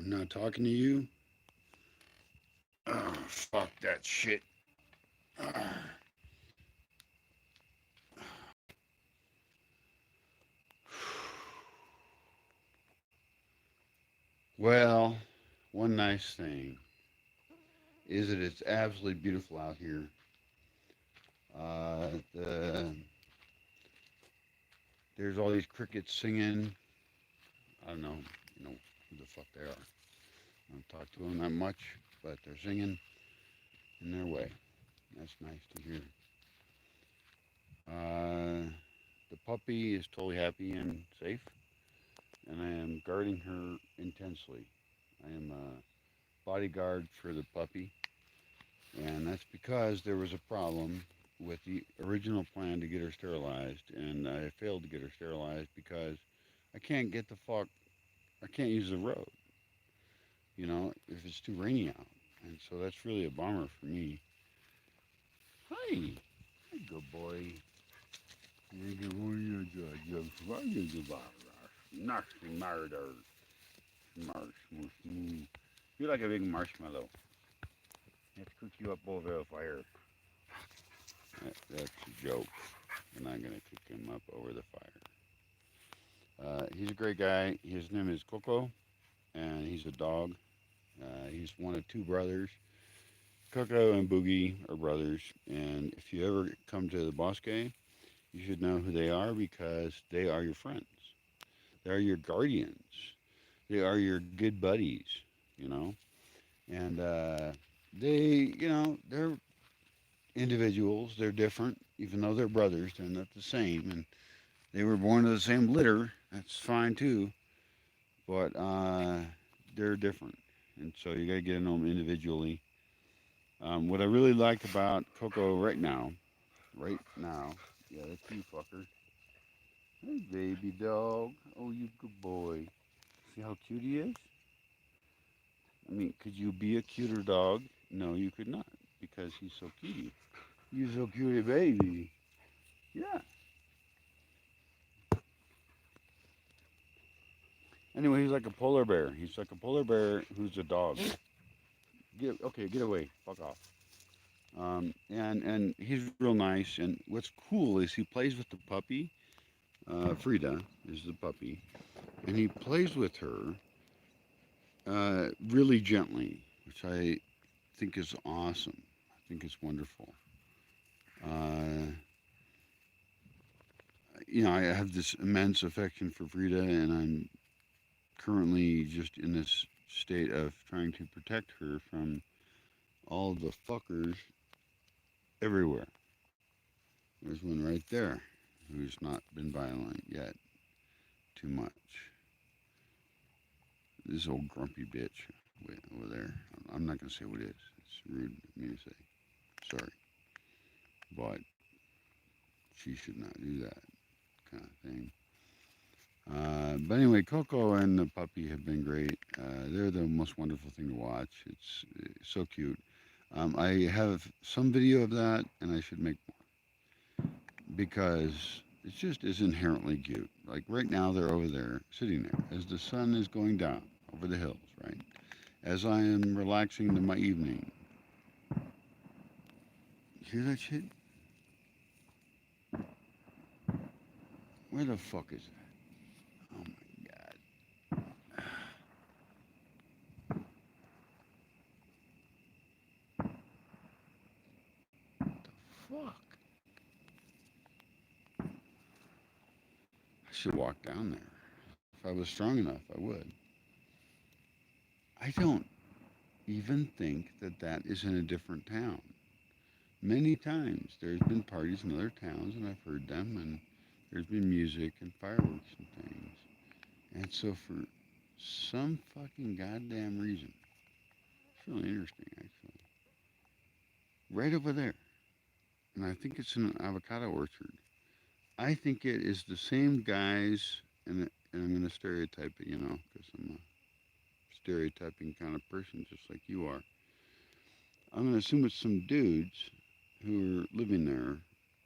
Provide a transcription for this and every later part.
I'm not talking to you. Oh, fuck that shit. Well, one nice thing is that it's absolutely beautiful out here. There's all these crickets singing. I don't know, who the fuck they are. I don't talk to them that much, but they're singing in their way. That's nice to hear. Uh, the puppy is totally happy and safe, and I am guarding her intensely. I am a bodyguard for the puppy, and that's because there was a problem with the original plan to get her sterilized, and I failed to get her sterilized because I can't get the fuck, I can't use the road, if it's too rainy out. And so that's really a bummer for me. Hi, hi, good boy. Nasty murder. You're like a big marshmallow. Let's cook you up over the fire. That's a joke. We're not going to cook him up over the fire. He's a great guy. His name is Coco, and he's a dog. He's one of two brothers. Coco and Boogie are brothers, and if you ever come to the Bosque, you should know who they are because they are your friends. They are your guardians. They are your good buddies, you know. And they're individuals. They're different, even though they're brothers. They're not the same, and they were born to the same litter. That's fine too, but they're different, and so you got to get to know them individually. What I really like about Coco right now, yeah, that's you, fucker. Hey, baby dog. Oh, you good boy. See how cute he is? I mean, could you be a cuter dog? No, you could not, because he's so cute. You're so cute, baby. Yeah. Anyway, he's like a polar bear. He's like a polar bear who's a dog. Get away. Fuck off. And he's real nice. And what's cool is he plays with the puppy. Frida is the puppy, and he plays with her really gently, which I think is awesome. I think it's wonderful. Uh, I have this immense affection for Frida, and I'm currently just in this state of trying to protect her from all the fuckers everywhere. There's one right there who's not been violent yet too much. This old grumpy bitch over there. I'm not going to say what it is. It's rude of me to say. Sorry. But she should not do that kind of thing. But anyway, Coco and the puppy have been great. They're the most wonderful thing to watch. It's so cute. I have some video of that, and I should make more because it just is inherently cute. Like right now, they're over there, sitting there, as the sun is going down over the hills, right? As I am relaxing to my evening. You hear that shit? Where the fuck is that? Oh my god. Fuck. I should walk down there. If I was strong enough, I would. I don't even think that that is in a different town. Many times there's been parties in other towns and I've heard them, and there's been music and fireworks and things. And so for some fucking goddamn reason, it's really interesting actually. Right over there, and I think it's in an avocado orchard. I think it is the same guys, and I'm going to stereotype it, because I'm a stereotyping kind of person just like you are. I'm going to assume it's some dudes who are living there,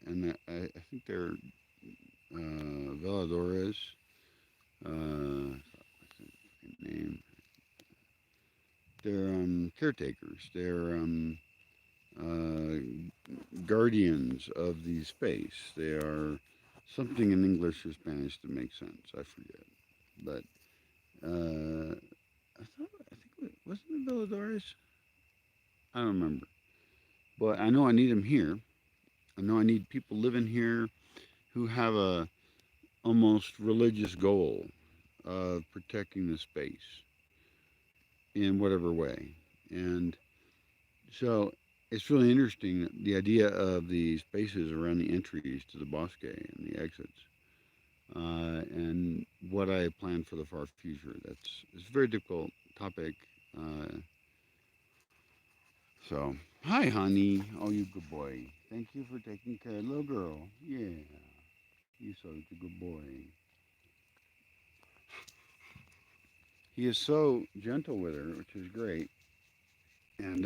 and I think they're Veladores. What's his name? They're caretakers. They're guardians of the space. They are something in English or Spanish that makes sense. I forget, but I think wasn't it Velodores? I don't remember, but I know I need them here. I know I need people living here who have a almost religious goal of protecting the space in whatever way. And so it's really interesting the idea of the spaces around the entries to the Bosque and the exits, and what I plan for the far future. It's a very difficult topic. Uh, so, hi, honey. Oh, you good boy. Thank you for taking care of the little girl. Yeah, you're such a good boy. He is so gentle with her, which is great. And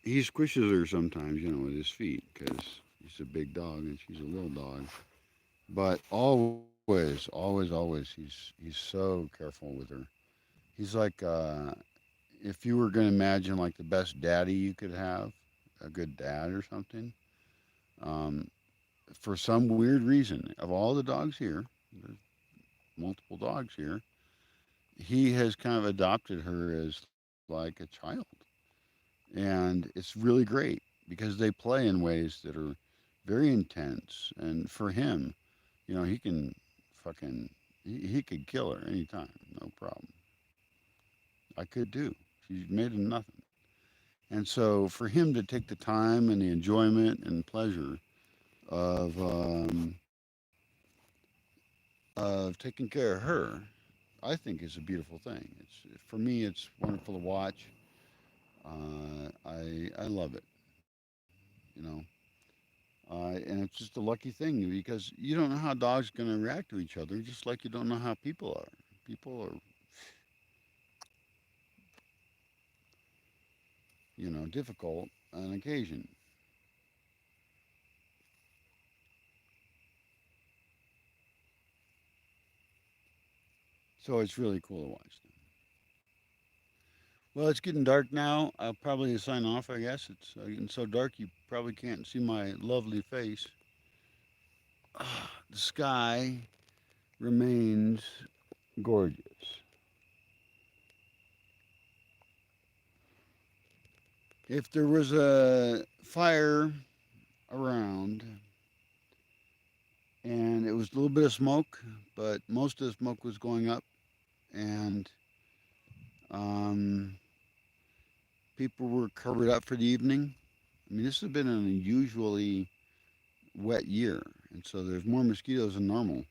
he squishes her sometimes, with his feet because he's a big dog and she's a little dog. But always, he's so careful with her. He's like if you were going to imagine like the best daddy you could have, a good dad or something. Um, for some weird reason, of all the dogs here, there's multiple dogs here, he has kind of adopted her as like a child. And it's really great because they play in ways that are very intense. And for him, he can fucking, he could kill her anytime, no problem. I could too. She's made of nothing. And so for him to take the time and the enjoyment and pleasure of taking care of her, I think is a beautiful thing. It's for me, it's wonderful to watch. I love it, you know. And it's just a lucky thing because you don't know how dogs are going to react to each other, just like you don't know how people are. People are, difficult on occasion. So it's really cool to watch them. Well, it's getting dark now. I'll probably sign off, I guess. It's getting so dark you probably can't see my lovely face. The sky remains gorgeous. If there was a fire around and it was a little bit of smoke, but most of the smoke was going up, and um, people were covered up for the evening. I mean, this has been an unusually wet year, and so there's more mosquitoes than normal.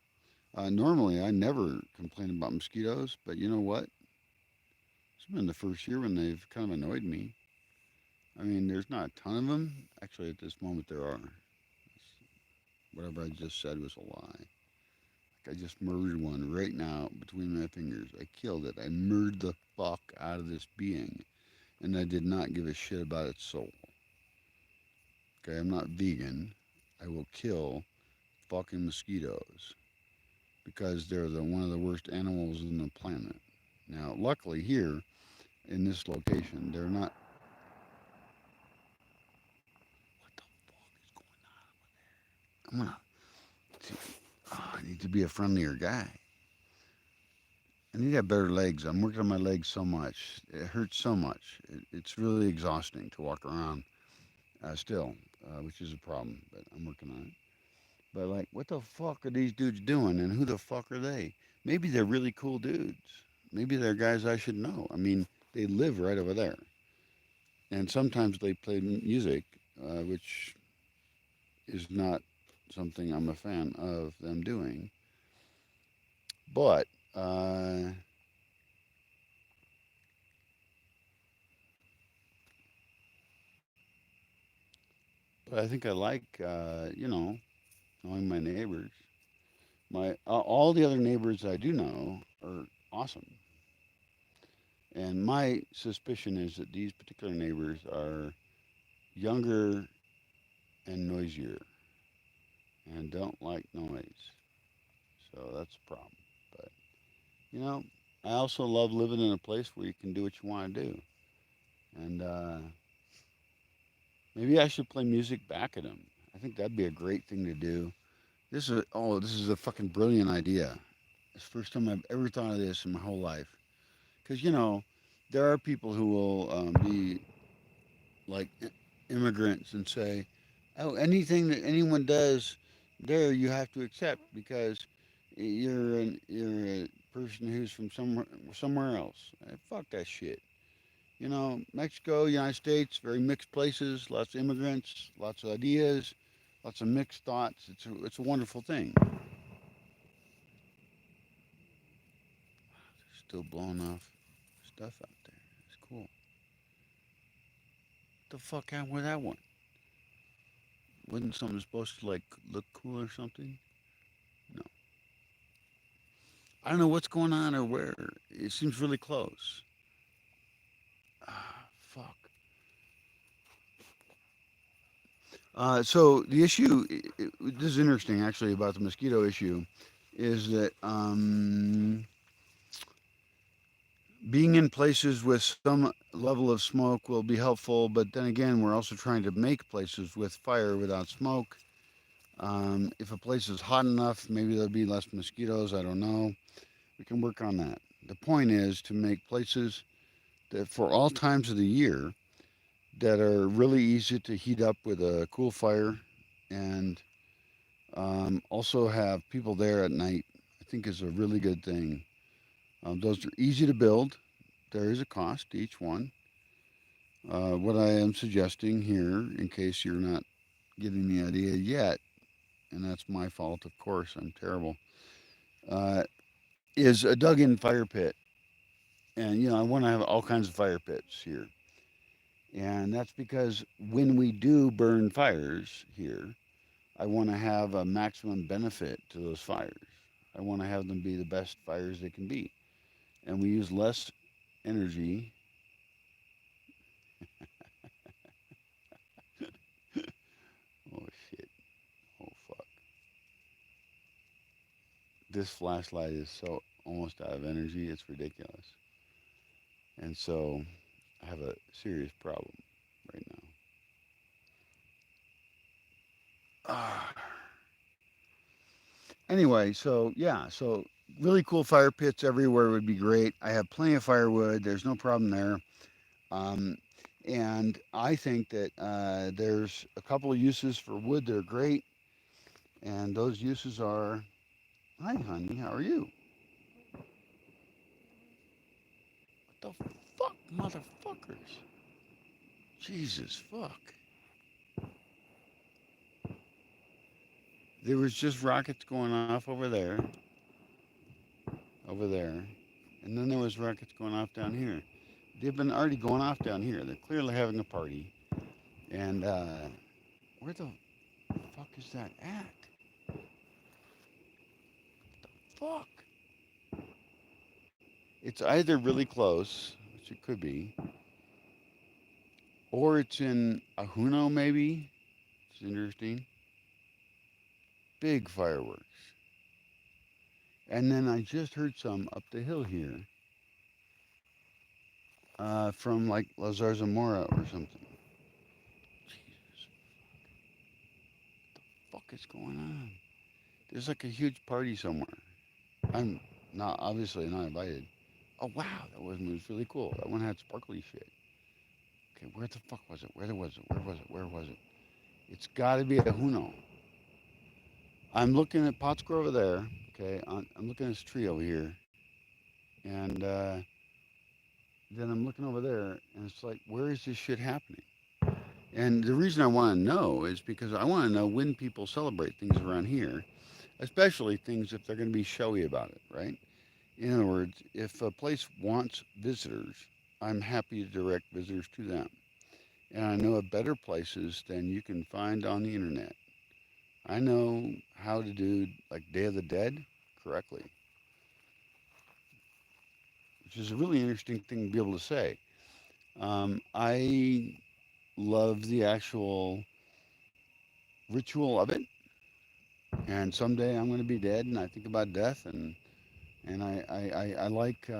Normally, I never complain about mosquitoes, but you know what? It's been the first year when they've kind of annoyed me. I mean, there's not a ton of them. Actually, at this moment, there are. Whatever I just said was a lie. Like I just murdered one right now between my fingers. I killed it. I murdered the fuck out of this being, and I did not give a shit about its soul. Okay, I'm not vegan. I will kill fucking mosquitoes because they're one of the worst animals on the planet. Now, luckily here in this location, they're not. What the fuck is going on? I'm gonna. Oh, I need to be a friendlier guy. I need to have better legs. I'm working on my legs so much. It hurts so much. It's really exhausting to walk around still, which is a problem, but I'm working on it. But like, what the fuck are these dudes doing, and who the fuck are they? Maybe they're really cool dudes. Maybe they're guys I should know. I mean, they live right over there, and sometimes they play music, which is not something I'm a fan of them doing. But but I think I like knowing my neighbors. My all the other neighbors I do know are awesome, and my suspicion is that these particular neighbors are younger and noisier and don't like noise. So that's a problem. But you know, I also love living in a place where you can do what you want to do. And maybe I should play music back at them. I think that'd be a great thing to do. This is a fucking brilliant idea. It's the first time I've ever thought of this in my whole life. Because, there are people who will be like immigrants and say, oh, anything that anyone does there, you have to accept because you're a person who's from somewhere else. Fuck that shit. Mexico, United States, very mixed places, lots of immigrants, lots of ideas, lots of mixed thoughts. It's a wonderful thing. Still blowing off stuff out there. It's cool. What the fuck happened with that one? Wasn't something supposed to like look cool or something? No. I don't know what's going on or where. It seems really close. Fuck. So the issue, this is interesting actually about the mosquito issue, is that being in places with some level of smoke will be helpful, but then again, we're also trying to make places with fire without smoke. If a place is hot enough, maybe there'll be less mosquitoes. I don't know. We can work on that. The point is to make places that for all times of the year that are really easy to heat up with a cool fire and also have people there at night, I think is a really good thing. Those are easy to build. There is a cost to each one. What I am suggesting here, in case you're not getting the idea yet, and that's my fault, of course, I'm terrible, uh, is a dug in fire pit. And, I want to have all kinds of fire pits here. And that's because when we do burn fires here, I want to have a maximum benefit to those fires. I want to have them be the best fires they can be. And we use less energy. Oh, shit. Oh, fuck. This flashlight is so almost out of energy, it's ridiculous. And so I have a serious problem right now. Ah. Anyway, so yeah, so really cool fire pits everywhere would be great. I have plenty of firewood. There's no problem there. Um, and I think that there's a couple of uses for wood that are great. And those uses are, hi, honey, how are you? What the fuck, motherfuckers? Jesus, fuck. There was just rockets going off over there, and then there was rockets going off down here. They've been already going off down here. They're clearly having a party. And where the fuck is that at? Fuck. It's either really close, which it could be, or it's in Ahuno, maybe. It's interesting. Big fireworks. And then I just heard some up the hill here from like La Zarzamora or something. Jesus, what the fuck is going on? There's like a huge party somewhere. I'm not obviously not invited. Oh wow, that was really cool. That one had sparkly shit. Okay, where the fuck was it? Where was it? Where was it? Where was it? It's got to be a Huno. I'm looking at Pottsgrove over there. Okay, I'm looking at this tree over here, and then I'm looking over there, and it's like, where is this shit happening? And the reason I want to know is because I want to know when people celebrate things around here, especially things if they're going to be showy about it, right? In other words, if a place wants visitors, I'm happy to direct visitors to them. And I know of better places than you can find on the internet. I know how to do like Day of the Dead correctly, which is a really interesting thing to be able to say. I love the actual ritual of it, and someday I'm going to be dead, and I think about death, and I like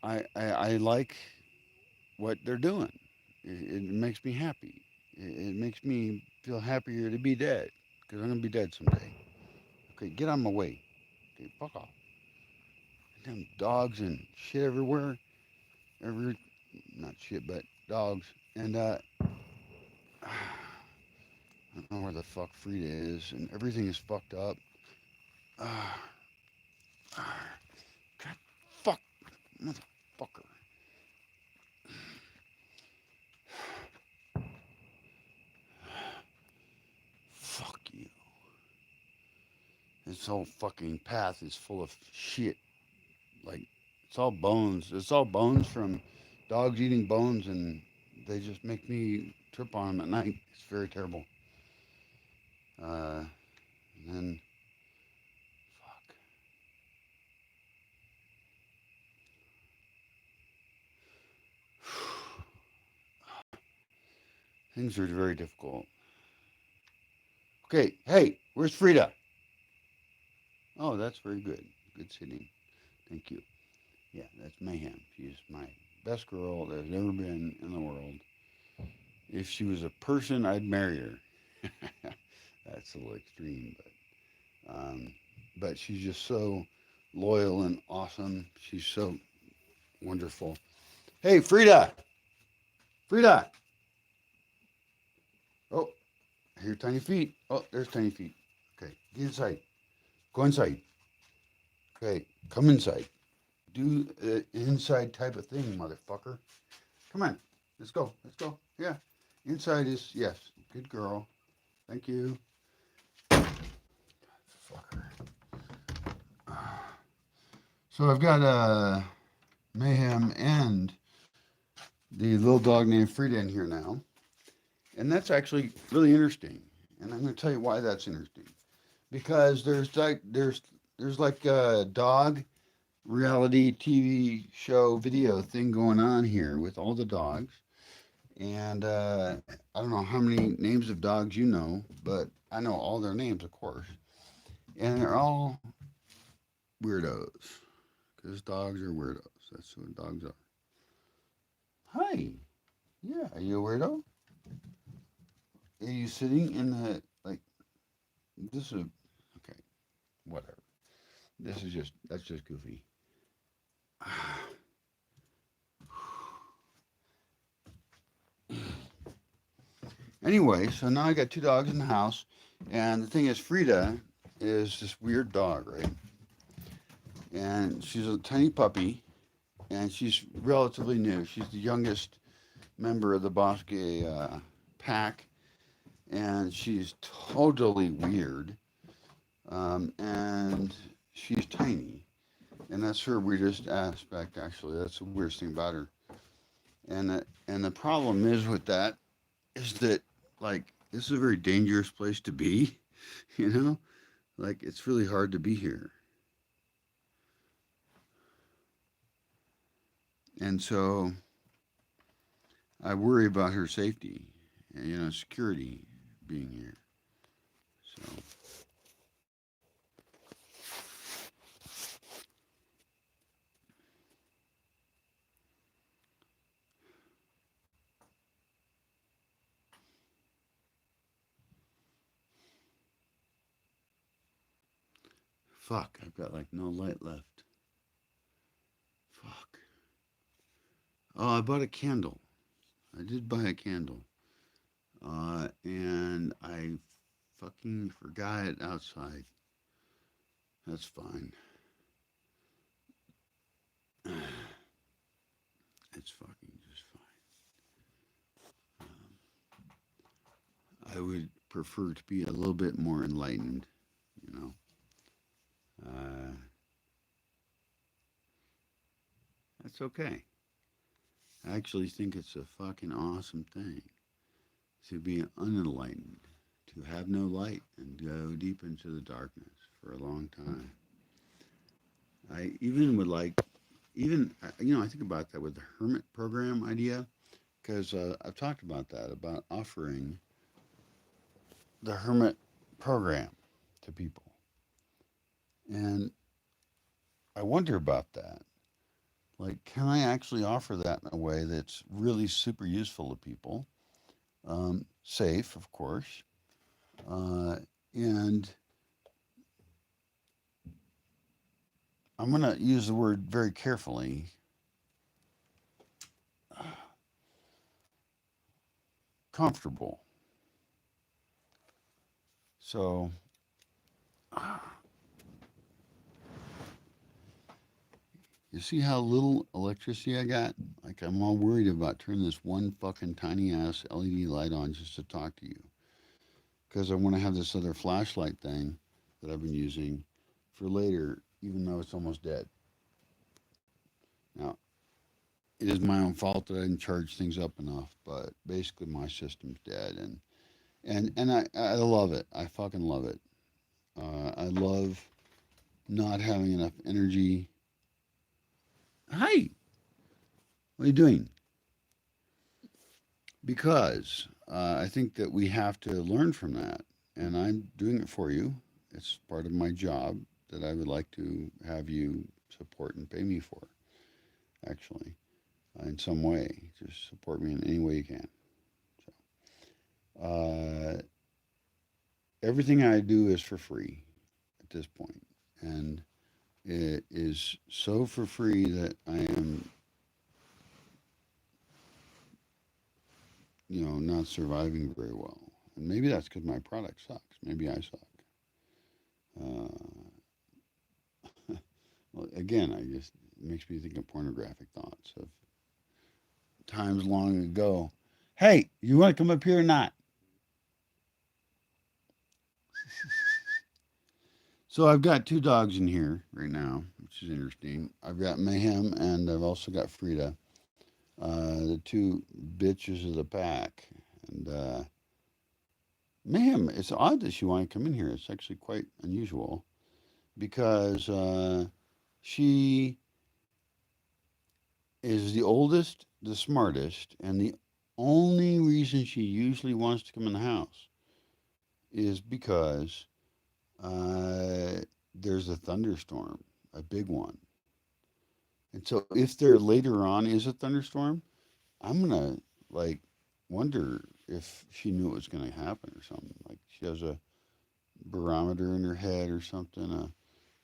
I like what they're doing. It makes me happy. It makes me feel happier to be dead because I'm gonna be dead someday. Okay, get on my way. Okay, fuck off. Damn dogs and shit everywhere. Every not shit, but dogs. And I don't know where the fuck Frida is, and everything is fucked up. Uh, God, fuck, motherfucker. Fuck you. This whole fucking path is full of shit. Like, it's all bones. It's all bones from dogs eating bones, and they just make me trip on them at night. It's very terrible. And then, fuck. Things are very difficult. Okay, hey, where's Frida? Oh, that's very good. Good sitting. Thank you. Yeah, that's Mayhem. She's my best girl there's ever been in the world. If she was a person, I'd marry her. That's a little extreme, but she's just so loyal and awesome. She's so wonderful. Hey, Frida! Frida! Oh, here, tiny feet. Oh, there's tiny feet. Okay, get inside. Go inside. Okay, come inside. Do an inside type of thing, motherfucker. Come on. Let's go. Let's go. Yeah. Inside is, yes. Good girl. Thank you. Fucker. So I've got Mayhem and the little dog named Frida in here now. And that's actually really interesting. And I'm going to tell you why that's interesting. Because there's like a dog reality TV show video thing going on here with all the dogs. And I don't know how many names of dogs you know, but I know all their names, of course. And they're all weirdos. Because dogs are weirdos. That's what dogs are. Hi. Yeah, are you a weirdo? Are you sitting in the, like, this is, okay, whatever. That's just goofy. Anyway, so now I got two dogs in the house. And the thing is, Frida is this weird dog, right? And she's a tiny puppy, and she's relatively new. She's the youngest member of the Bosque pack, and she's totally weird. And she's tiny, and that's her weirdest aspect. Actually, that's the weirdest thing about her. And the problem is with that is that like this is a very dangerous place to be. You know, like it's really hard to be here, and so I worry about her safety and security being here. So fuck, I've got like no light left. Fuck. Oh, I bought a candle. I did buy a candle. And I fucking forgot it outside. That's fine. It's fucking just fine. I would prefer to be a little bit more enlightened, you know. Uh, that's okay. I actually think it's a fucking awesome thing to be unenlightened, to have no light and go deep into the darkness for a long time. I even would like, even, I think about that with the hermit program idea, because I've talked about that, about offering the hermit program to people. And I wonder about that. Like, can I actually offer that in a way that's really super useful to people? Safe, of course, uh, and I'm going to use the word very carefully. Comfortable. So, you see how little electricity I got? Like, I'm all worried about turning this one fucking tiny ass LED light on just to talk to you. Because I want to have this other flashlight thing that I've been using for later, even though it's almost dead. Now, it is my own fault that I didn't charge things up enough, but basically my system's dead, and I love it. I fucking love it. I love not having enough energy. Hi, what are you doing? Because I think that we have to learn from that, and I'm doing it for you. It's part of my job that I would like to have you support and pay me for, actually, in some way. Just support me in any way you can. So, everything I do is for free at this point, and it is so for free that I am, not surviving very well. And maybe that's because my product sucks. Maybe I suck. Uh, well, again, I just it makes me think of pornographic thoughts of times long ago. Hey, you want to come up here or not? So I've got two dogs in here right now, which is interesting. I've got Mayhem and I've also got Frida, the two bitches of the pack. And Mayhem, it's odd that she wanted to come in here. It's actually quite unusual because she is the oldest, the smartest, and the only reason she usually wants to come in the house is because uh, there's a thunderstorm, a big one. And so if there later on is a thunderstorm, I'm gonna like wonder if she knew it was gonna happen or something. Like she has a barometer in her head or something, a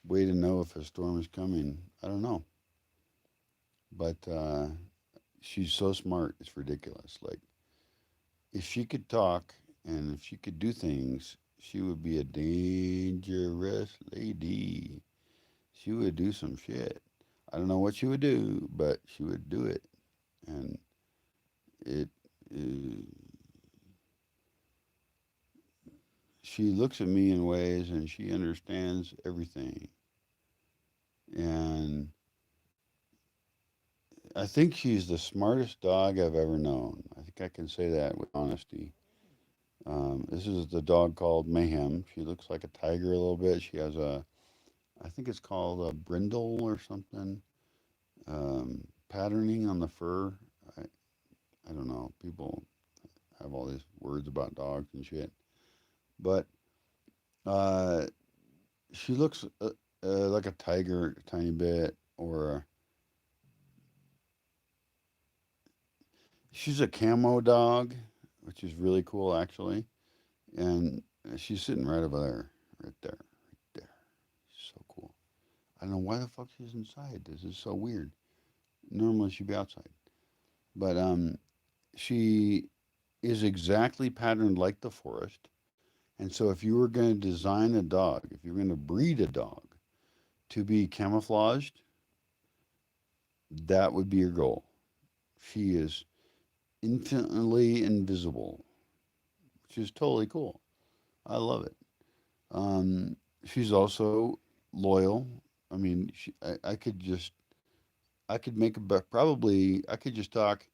way to know if a storm is coming. I don't know, but she's so smart, it's ridiculous. Like if she could talk and if she could do things, she would be a dangerous lady. She would do some shit. I don't know what she would do, but she would do it, and it. Uh, she looks at me in ways, and she understands everything, and I think she's the smartest dog I've ever known. I think I can say that with honesty. This is the dog called Mayhem. She looks like a tiger a little bit. She has I think it's called a brindle or something, patterning on the fur. I, I don't know. People have all these words about dogs and shit. But uh, she looks like a tiger a tiny bit, or she's a camo dog, which is really cool actually. And she's sitting right over there, right there, right there. So cool. I don't know why the fuck she's inside. This is so weird. Normally she'd be outside, but she is exactly patterned like the forest. And so if you were going to design a dog, if you were going to breed a dog to be camouflaged, that would be your goal. She is infinitely invisible, which is totally cool. I love it. She's also loyal. I mean, I could make a, probably, I could just talk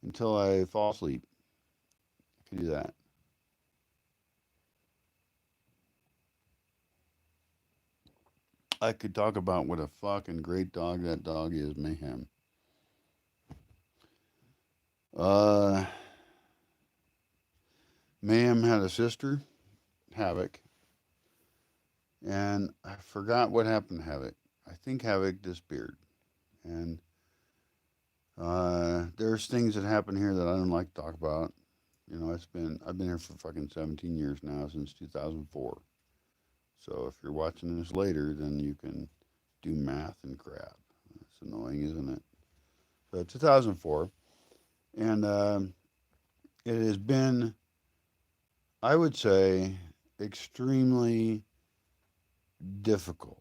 until I fall asleep. I could do that. I could talk about what a fucking great dog that dog is, Mayhem. Uh, Mayhem had a sister, Havoc, and I forgot what happened to Havoc. I think Havoc disappeared. And there's things that happen here that I don't like to talk about. You know, I've been here for fucking 17 years now, since 2004. So if you're watching this later, then you can do math and crap. It's annoying, isn't it? So 2004, and it has been, I would say, extremely difficult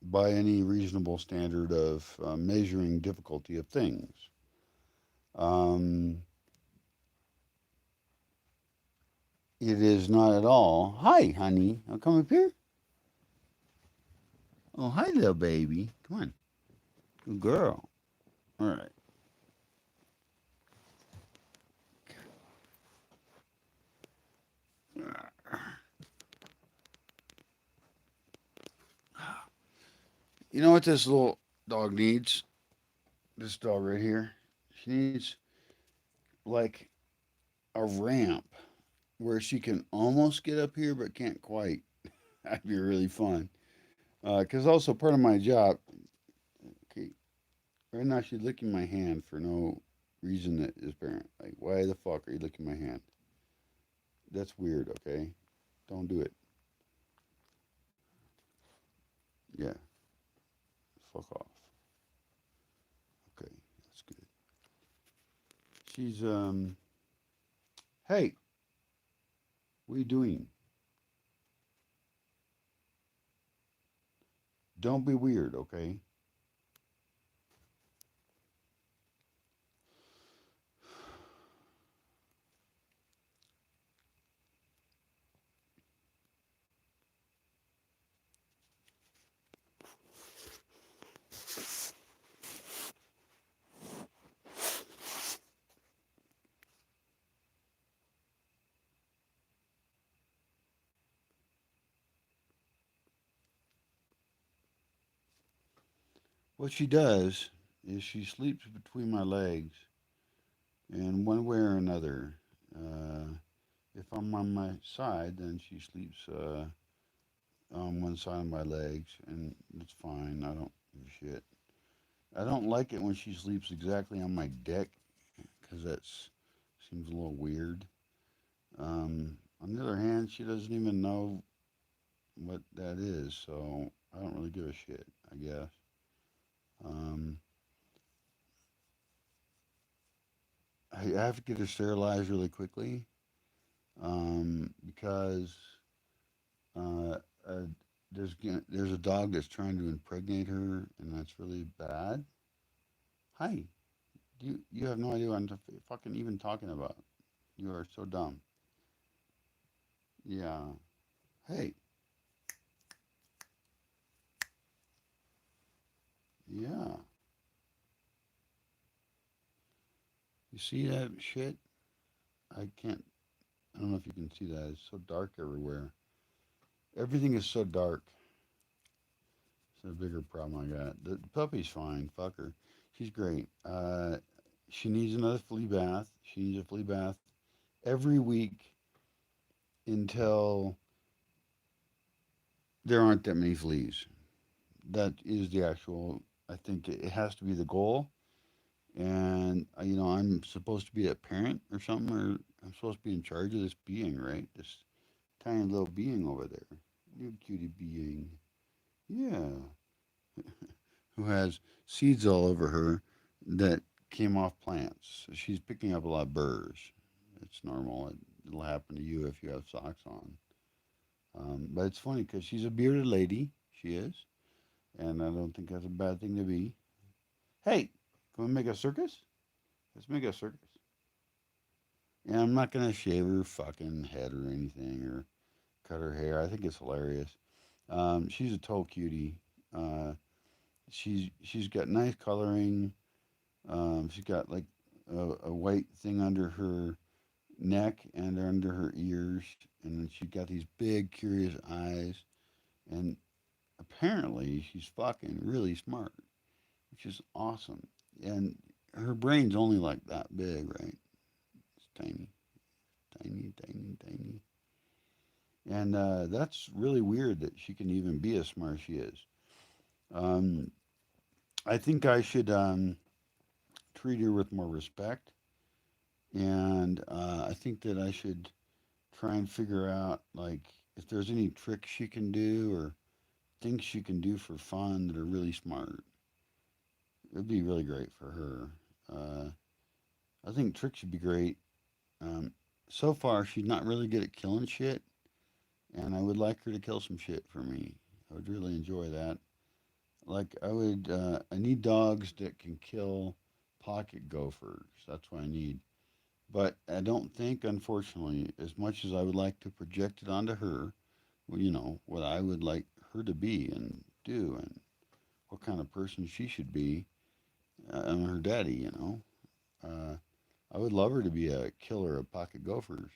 by any reasonable standard of measuring difficulty of things. Um, it is not at all. Hi, honey. I'll come up here. Oh, hi, little baby. Come on. Good girl. All right. You know what this little dog needs? This dog right here. She needs like a ramp where she can almost get up here but can't quite. That'd be really fun. Because also part of my job. Okay, right now she's licking my hand for no reason that is apparent. Like, why the fuck are you licking my hand? That's weird. Okay, don't do it. Yeah, fuck off. Okay, that's good. She's Hey, what are you doing? Don't be weird. Okay. What she does is she sleeps between my legs, and one way or another, uh, if I'm on my side, then she sleeps on one side of my legs, and it's fine. I don't give a shit. I don't like it when she sleeps exactly on my dick, because that seems a little weird. On the other hand, she doesn't even know what that is, so I don't really give a shit, I guess. Um, I have to get her sterilized really quickly, because uh, uh, there's a dog that's trying to impregnate her, and that's really bad. Hi, you have no idea what I'm fucking even talking about. You are so dumb. Yeah. Hey. Yeah. You see that shit? I can't. I don't know if you can see that. It's so dark everywhere. Everything is so dark. It's a bigger problem I got. The puppy's fine. Fuck her. She's great. She needs another flea bath. She needs a flea bath every week until there aren't that many fleas. That is the actual. I think it has to be the goal. And you know, I'm supposed to be a parent or something, or I'm supposed to be in charge of this being, right? This tiny little being over there, you cutie being. Yeah, who has seeds all over her that came off plants. So she's picking up a lot of burrs. It's normal. It'll happen to you if you have socks on. But it's funny because she's a bearded lady. She is, and I don't think that's a bad thing to be. Hey, can we make a circus? Let's make a circus. And I'm not gonna shave her fucking head or anything or cut her hair. I think it's hilarious. She's a total cutie. Uh, she's got nice coloring. She's got like a white thing under her neck and under her ears, and then she's got these big, curious eyes. And apparently, she's fucking really smart, which is awesome. And her brain's only like that big, right? It's tiny, tiny, tiny, tiny. And that's really weird that she can even be as smart as she is. Um, I think I should treat her with more respect, and I think that I should try and figure out like if there's any tricks she can do or things she can do for fun that are really smart. It'd be really great for her. Uh, I think tricks would be great. Um, so far, she's not really good at killing shit, and I would like her to kill some shit for me. I would really enjoy that. Like I need dogs that can kill pocket gophers. That's what I need. But I don't think, unfortunately, as much as I would like to project it onto her, well, what I would like her to be and do, and what kind of person she should be, and her daddy, Uh, I would love her to be a killer of pocket gophers,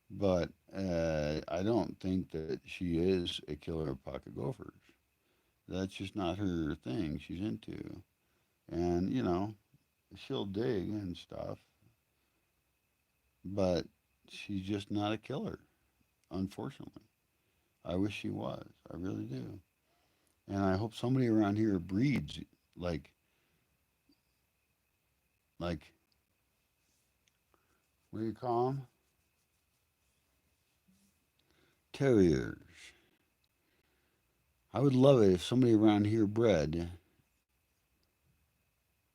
but I don't think that she is a killer of pocket gophers. That's just not her thing she's into. And, she'll dig and stuff, but she's just not a killer, unfortunately. I wish she was. I really do. And I hope somebody around here breeds like like what do you call them? Terriers. I would love it if somebody around here bred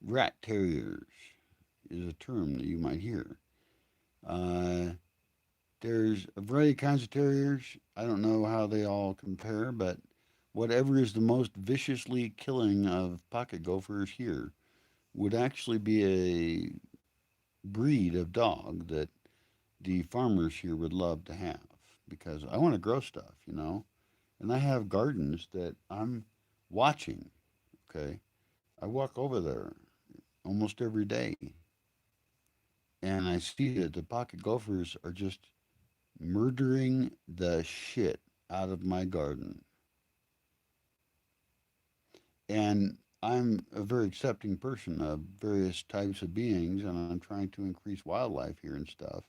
rat terriers. Is a term that you might hear. Uh, there's a variety of kinds of terriers. I don't know how they all compare, but whatever is the most viciously killing of pocket gophers here would actually be a breed of dog that the farmers here would love to have because I want to grow stuff. And I have gardens that I'm watching. Okay. I walk over there almost every day and I see that the pocket gophers are just murdering the shit out of my garden. And I'm a very accepting person of various types of beings, and I'm trying to increase wildlife here and stuff.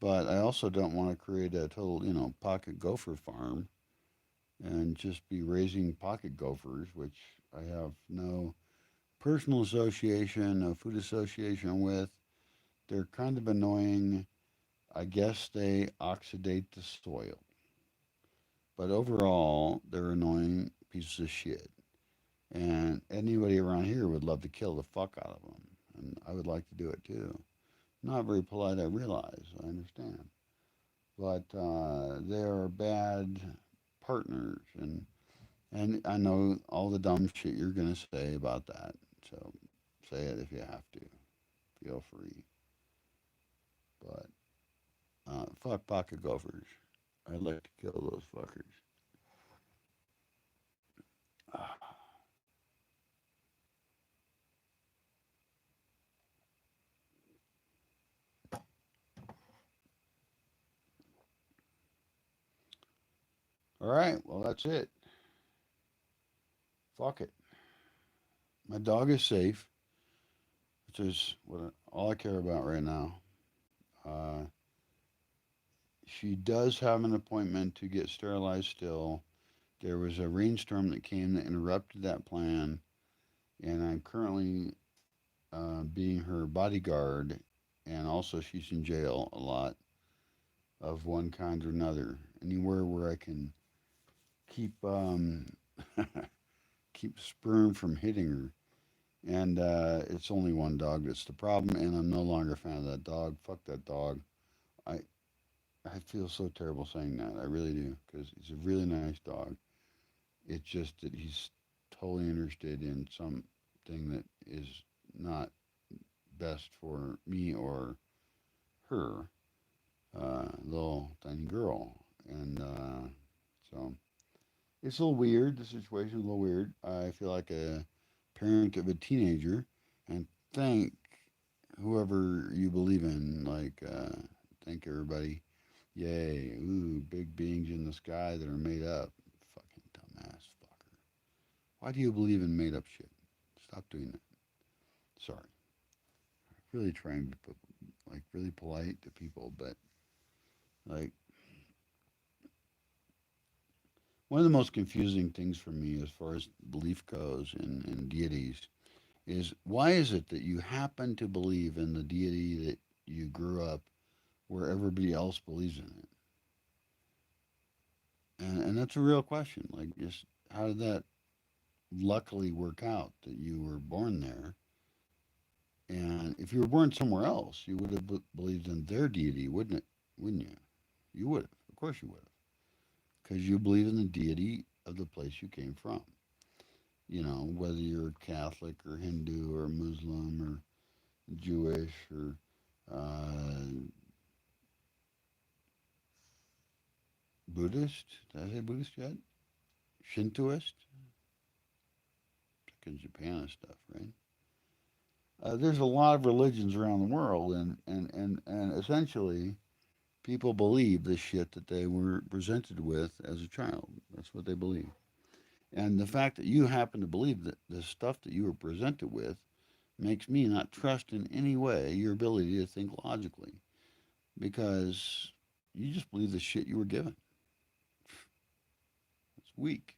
But I also don't want to create a total, pocket gopher farm and just be raising pocket gophers, which I have no personal association, no food association with. They're kind of annoying. I guess they oxidate the soil. But overall, they're annoying pieces of shit. And anybody around here would love to kill the fuck out of them. And I would like to do it too. Not very polite, I realize. I understand. But they are bad partners. And I know all the dumb shit you're going to say about that. So say it if you have to. Feel free. But fuck pocket gophers. I'd like to kill those fuckers. All right, well, that's it. Fuck it. My dog is safe, which is all I care about right now. Uh, she does have an appointment to get sterilized still. There was a rainstorm that came that interrupted that plan, and I'm currently being her bodyguard, and also she's in jail a lot of one kind or another. Anywhere where I can keep keep sperm from hitting her. And it's only one dog that's the problem, and I'm no longer a fan of that dog. Fuck that dog. I I feel so terrible saying that. I really do, because he's a really nice dog. It's just that he's totally interested in something that is not best for me or her, little tiny girl. And so it's a little weird. The situation is a little weird. I feel like a parent of a teenager, and thank whoever you believe in. Like, thank everybody. Yay. Ooh, big beings in the sky that are made up. Fucking dumbass fucker. Why do you believe in made up shit? Stop doing that. Sorry. Really trying to be like really polite to people, but like One of the most confusing things for me as far as belief goes in deities is why is it that you happen to believe in the deity that you grew up where everybody else believes in it? And that's a real question. Like, just how did that luckily work out that you were born there? And if you were born somewhere else, you would have believed in their deity, wouldn't it? Wouldn't you? You would have. Of course you would have. Because you believe in the deity of the place you came from. You know, whether you're Catholic or Hindu or Muslim or Jewish or Buddhist. Did I say Buddhist yet? Shintoist? Like in Japan and stuff, right? There's a lot of religions around the world, and essentially, people believe the shit that they were presented with as a child. That's what they believe. And the fact that you happen to believe that the stuff that you were presented with makes me not trust in any way your ability to think logically because you just believe the shit you were given. It's weak.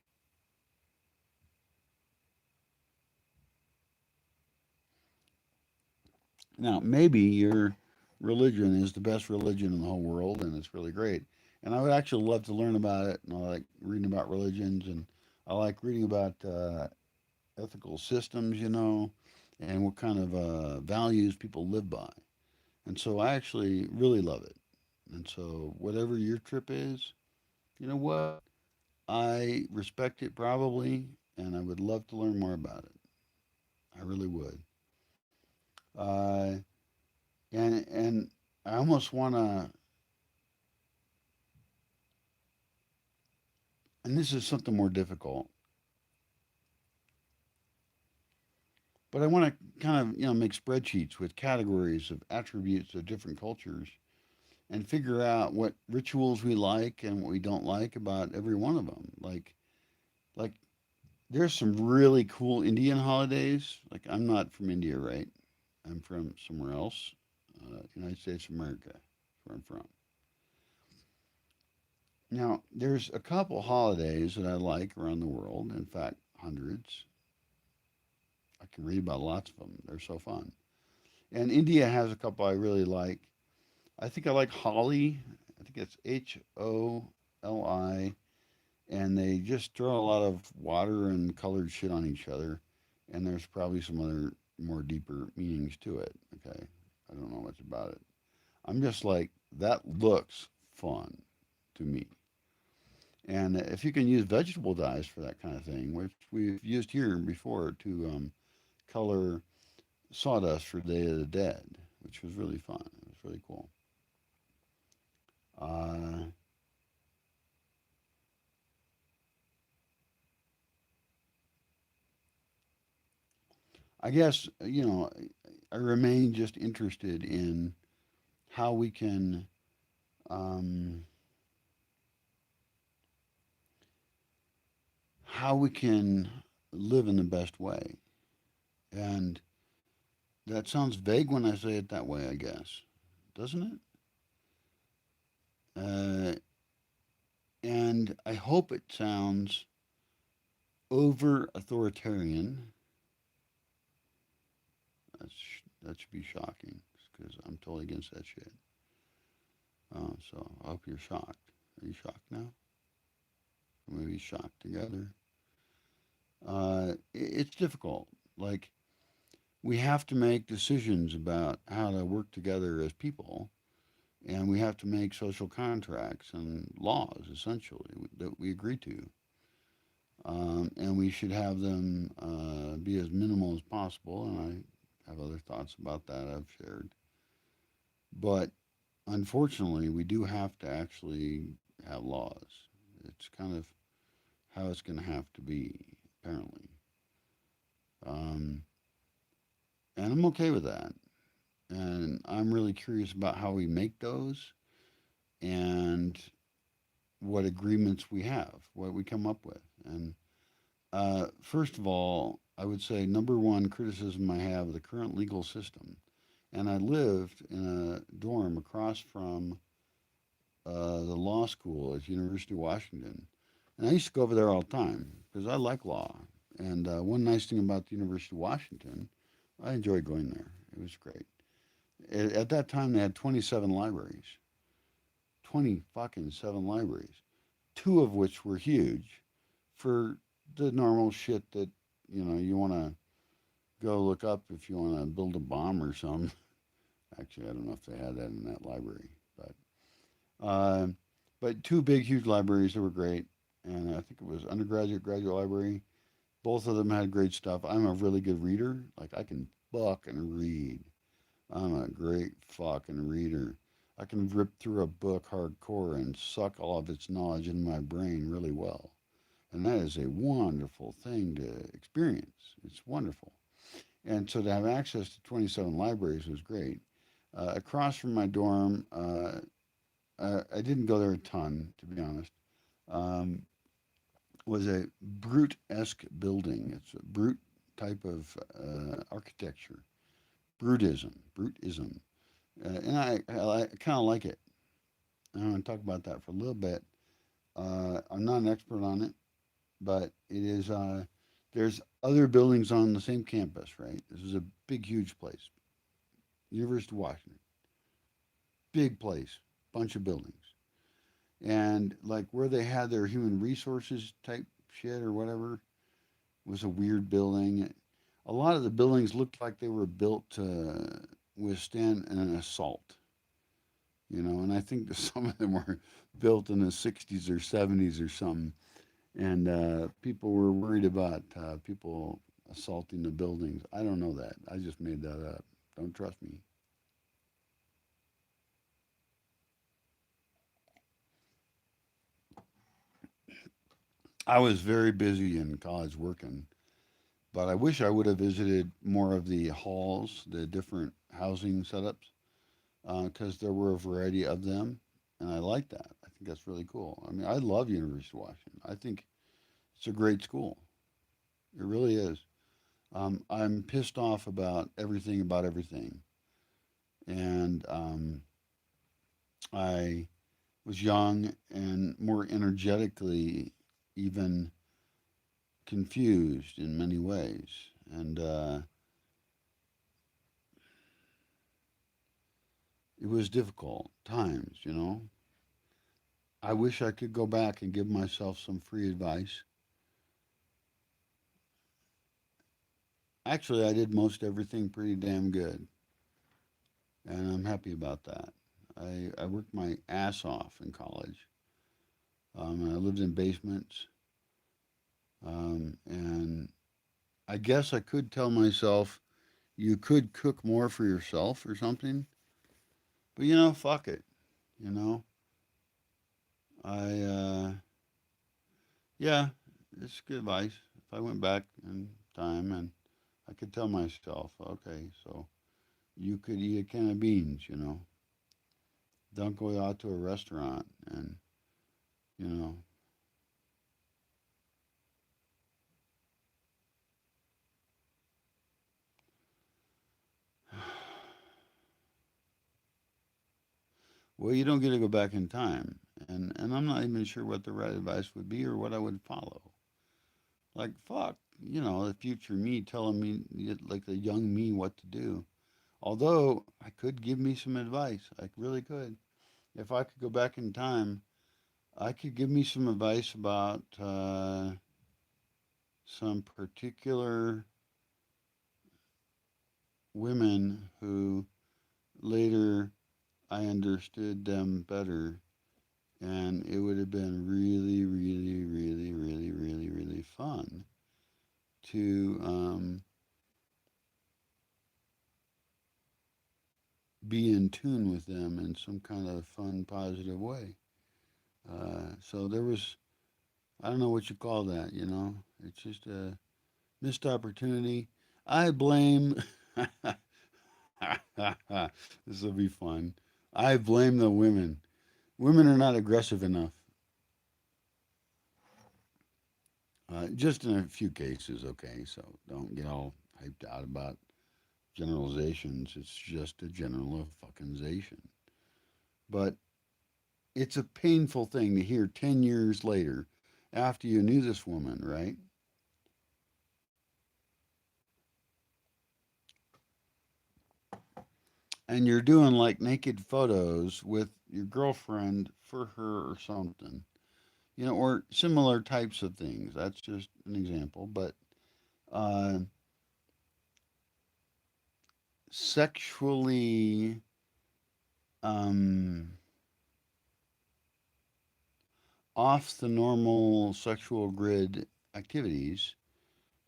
Now, maybe your religion is the best religion in the whole world and it's really great. And I would actually love to learn about it. And I like reading about religions and I like reading about ethical systems, and what kind of values people live by. And so I actually really love it. And so, whatever your trip is, you know what? I respect it probably, and I would love to learn more about it. I really would. Uh, and I almost want to, and this is something more difficult, but I want to kind of make spreadsheets with categories of attributes of different cultures and figure out what rituals we like and what we don't like about every one of them. Like there's some really cool Indian holidays. Like I'm not from India, right? I'm from somewhere else, United States of America, where I'm from. Now, there's a couple holidays that I like around the world. In fact, hundreds. I can read about lots of them. They're so fun. And India has a couple I really like. I think I like Holi. I think it's Holi, and they just throw a lot of water and colored shit on each other. And there's probably some other more deeper meanings to it. Okay, I don't know much about it. I'm just like that looks fun to me. And if you can use vegetable dyes for that kind of thing, which we've used here before to color sawdust for Day of the Dead, which was really fun. It was really cool. Uh, I guess, I remain just interested in how we can um, how we can live in the best way. And that sounds vague when I say it that way, I guess, doesn't it? And I hope it sounds over authoritarian. That should be shocking because I'm totally against that shit. So I hope you're shocked. Are you shocked now? Or maybe shocked together. It's difficult. Like we have to make decisions about how to work together as people, and we have to make social contracts and laws essentially that we agree to. And we should have them be as minimal as possible. And I have other thoughts about that I've shared. But unfortunately, we do have to actually have laws. It's kind of how it's going to have to be, apparently. Um, and I'm okay with that. And I'm really curious about how we make those and what agreements we have, what we come up with. And first of all, I would say number one criticism I have of the current legal system, and I lived in a dorm across from the law school at University of Washington, And I used to go over there all the time because I like law. And one nice thing about the University of Washington, I enjoyed going there. It was great. At that time, they had 27 libraries. 20 fucking 7 libraries. Two of which were huge for the normal shit that, you want to go look up if you want to build a bomb or something. Actually, I don't know if they had that in that library. Uh, but two big, huge libraries that were great. And I think it was undergraduate, graduate library. Both of them had great stuff. I'm a really good reader. Like, I can fucking read. I'm a great fucking reader. I can rip through a book hardcore and suck all of its knowledge into my brain really well. And that is a wonderful thing to experience. It's wonderful. And so to have access to 27 libraries was great. Across from my dorm, I didn't go there a ton, to be honest, um, was a brute-esque building. It's a brute type of architecture. Brutism. And I kind of like it. I want to talk about that for a little bit. I'm not an expert on it, but it is. There's other buildings on the same campus, right? This is a big, huge place. University of Washington, big place, bunch of buildings, and like where they had their human resources type shit or whatever was a weird building. A lot of the buildings looked like they were built to withstand an assault, and I think that some of them were built in the 60s or 70s or something. And people were worried about people assaulting the buildings. I don't know that. I just made that up. Don't trust me. I was very busy in college working, but I wish I would have visited more of the halls, the different housing setups, because there were a variety of them, and I like that. I think that's really cool. I mean, I love University of Washington. I think it's a great school. It really is. I'm pissed off about everything, and I was young and more energetically even confused in many ways, and it was difficult times. I wish I could go back and give myself some free advice. Actually, I did most everything pretty damn good, and I'm happy about that. I worked my ass off in college. I lived in basements, and I guess I could tell myself you could cook more for yourself or something. But fuck it. You know, I yeah, it's good advice. If I went back in time and I could tell myself, okay, so you could eat a can of beans. Don't go out to a restaurant and you know. Well, you don't get to go back in time, and I'm not even sure what the right advice would be or what I would follow. Like fuck, the future me telling me like the young me what to do. Although I could give me some advice, I really could. If I could go back in time, I could give me some advice about some particular women who later I understood them better, and it would have been really, really, really, really, really, really fun to be in tune with them in some kind of fun, positive way. So there was, I don't know what you call that, It's just a missed opportunity. I blame, this will be fun. I blame the women. Women are not aggressive enough. Just in a few cases, okay? So don't get all hyped out about generalizations. It's just a general fuckingization. But it's a painful thing to hear 10 years later after you knew this woman, right? And you're doing like naked photos with your girlfriend for her or something, or similar types of things. That's just an example. But uh, sexually um, off the normal sexual grid activities,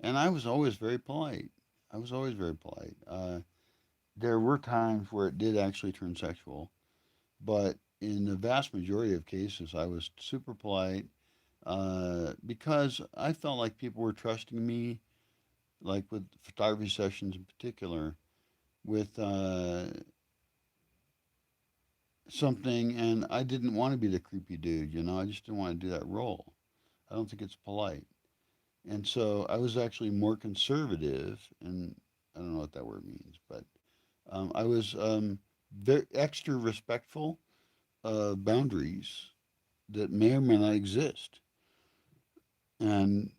and I was always very polite. I was always very polite. There were times where it did actually turn sexual, but in the vast majority of cases, I was super polite because I felt like people were trusting me, like with photography sessions in particular, with something, and I didn't want to be the creepy dude. I just didn't want to do that role. I don't think it's polite. And so I was actually more conservative, and I don't know what that word means, but I was very extra respectful of boundaries that may or may not exist. And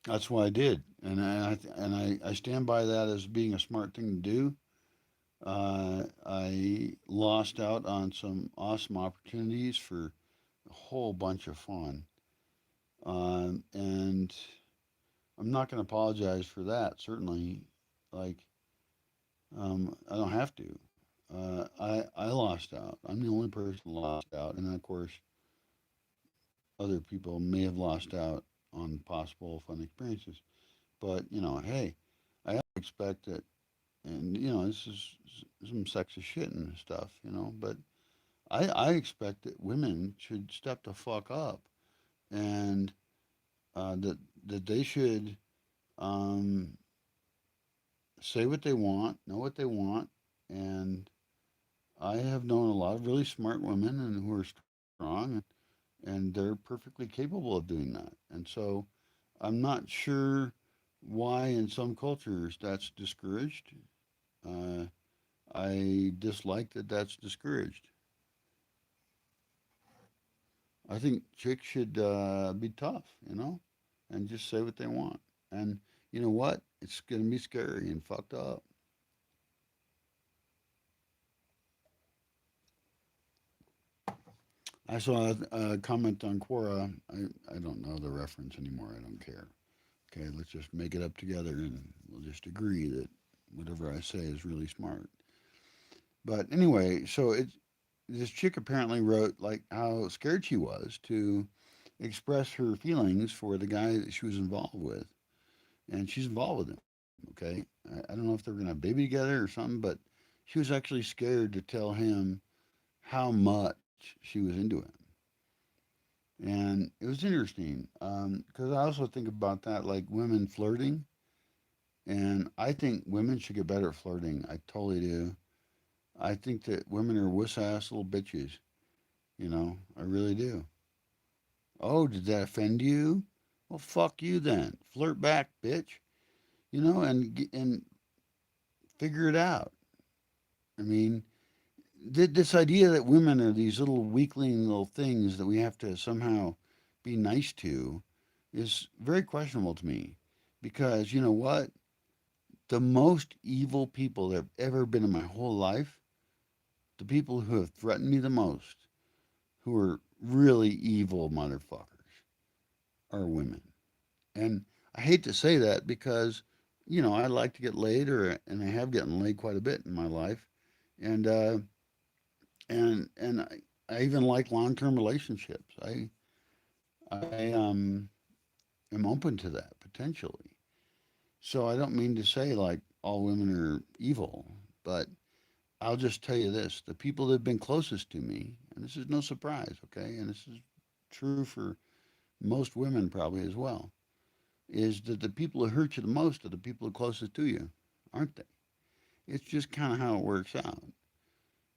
that's what I did. And I stand by that as being a smart thing to do. I lost out on some awesome opportunities for a whole bunch of fun. And I'm not going to apologize for that, certainly. Like, I don't have to. I lost out. I'm the only person who lost out. And then, of course, other people may have lost out on possible fun experiences. But, hey, I expect that, and, this is some sexist shit and stuff, but I expect that women should step the fuck up and that they should um, say what they want, know what they want, and I have known a lot of really smart women and who are strong, and they're perfectly capable of doing that. And so I'm not sure why in some cultures that's discouraged. Uh, I dislike that that's discouraged. I think chicks should be tough, and just say what they want. And you know what? It's going to be scary and fucked up. I saw a comment on Quora. I don't know the reference anymore. I don't care. Okay, let's just make it up together and we'll just agree that whatever I say is really smart. But anyway, this chick apparently wrote like how scared she was to express her feelings for the guy that she was involved with, and she's involved with him. Okay, I don't know if they're gonna have a baby together or something, but she was actually scared to tell him how much she was into him. And it was interesting because I also think about that like women flirting, and I think women should get better at flirting. I totally do. I think that women are wuss ass little bitches. I really do. Oh, did that offend you? Well, fuck you then. Flirt back, bitch. And figure it out. I mean, this idea that women are these little weakling little things that we have to somehow be nice to is very questionable to me. Because you know what? The most evil people that have ever been in my whole life, the people who have threatened me the most, who are really evil motherfuckers, are women. And I hate to say that because, I like to get laid, and I have gotten laid quite a bit in my life, and I even like long-term relationships. I am open to that potentially. So I don't mean to say like all women are evil, but I'll just tell you this: the people that have been closest to me, and this is no surprise, okay, and this is true for most women probably as well, is that the people who hurt you the most are the people who are closest to you, aren't they? It's just kind of how it works out.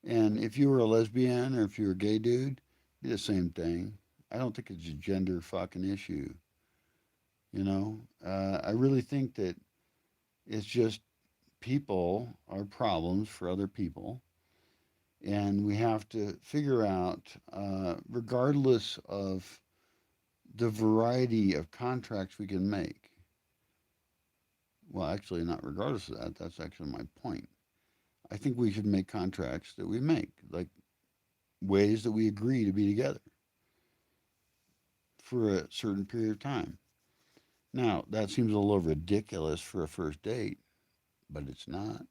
And if you were a lesbian or if you were a gay dude, it'd be the same thing. I don't think it's a gender fucking issue. I really think that it's just people are problems for other people, And we have to figure out, regardless of the variety of contracts we can make. Well, actually, not regardless of that. That's actually my point. I think we should make contracts that we make, like ways that we agree to be together for a certain period of time. Now, that seems a little ridiculous for a first date, but it's not.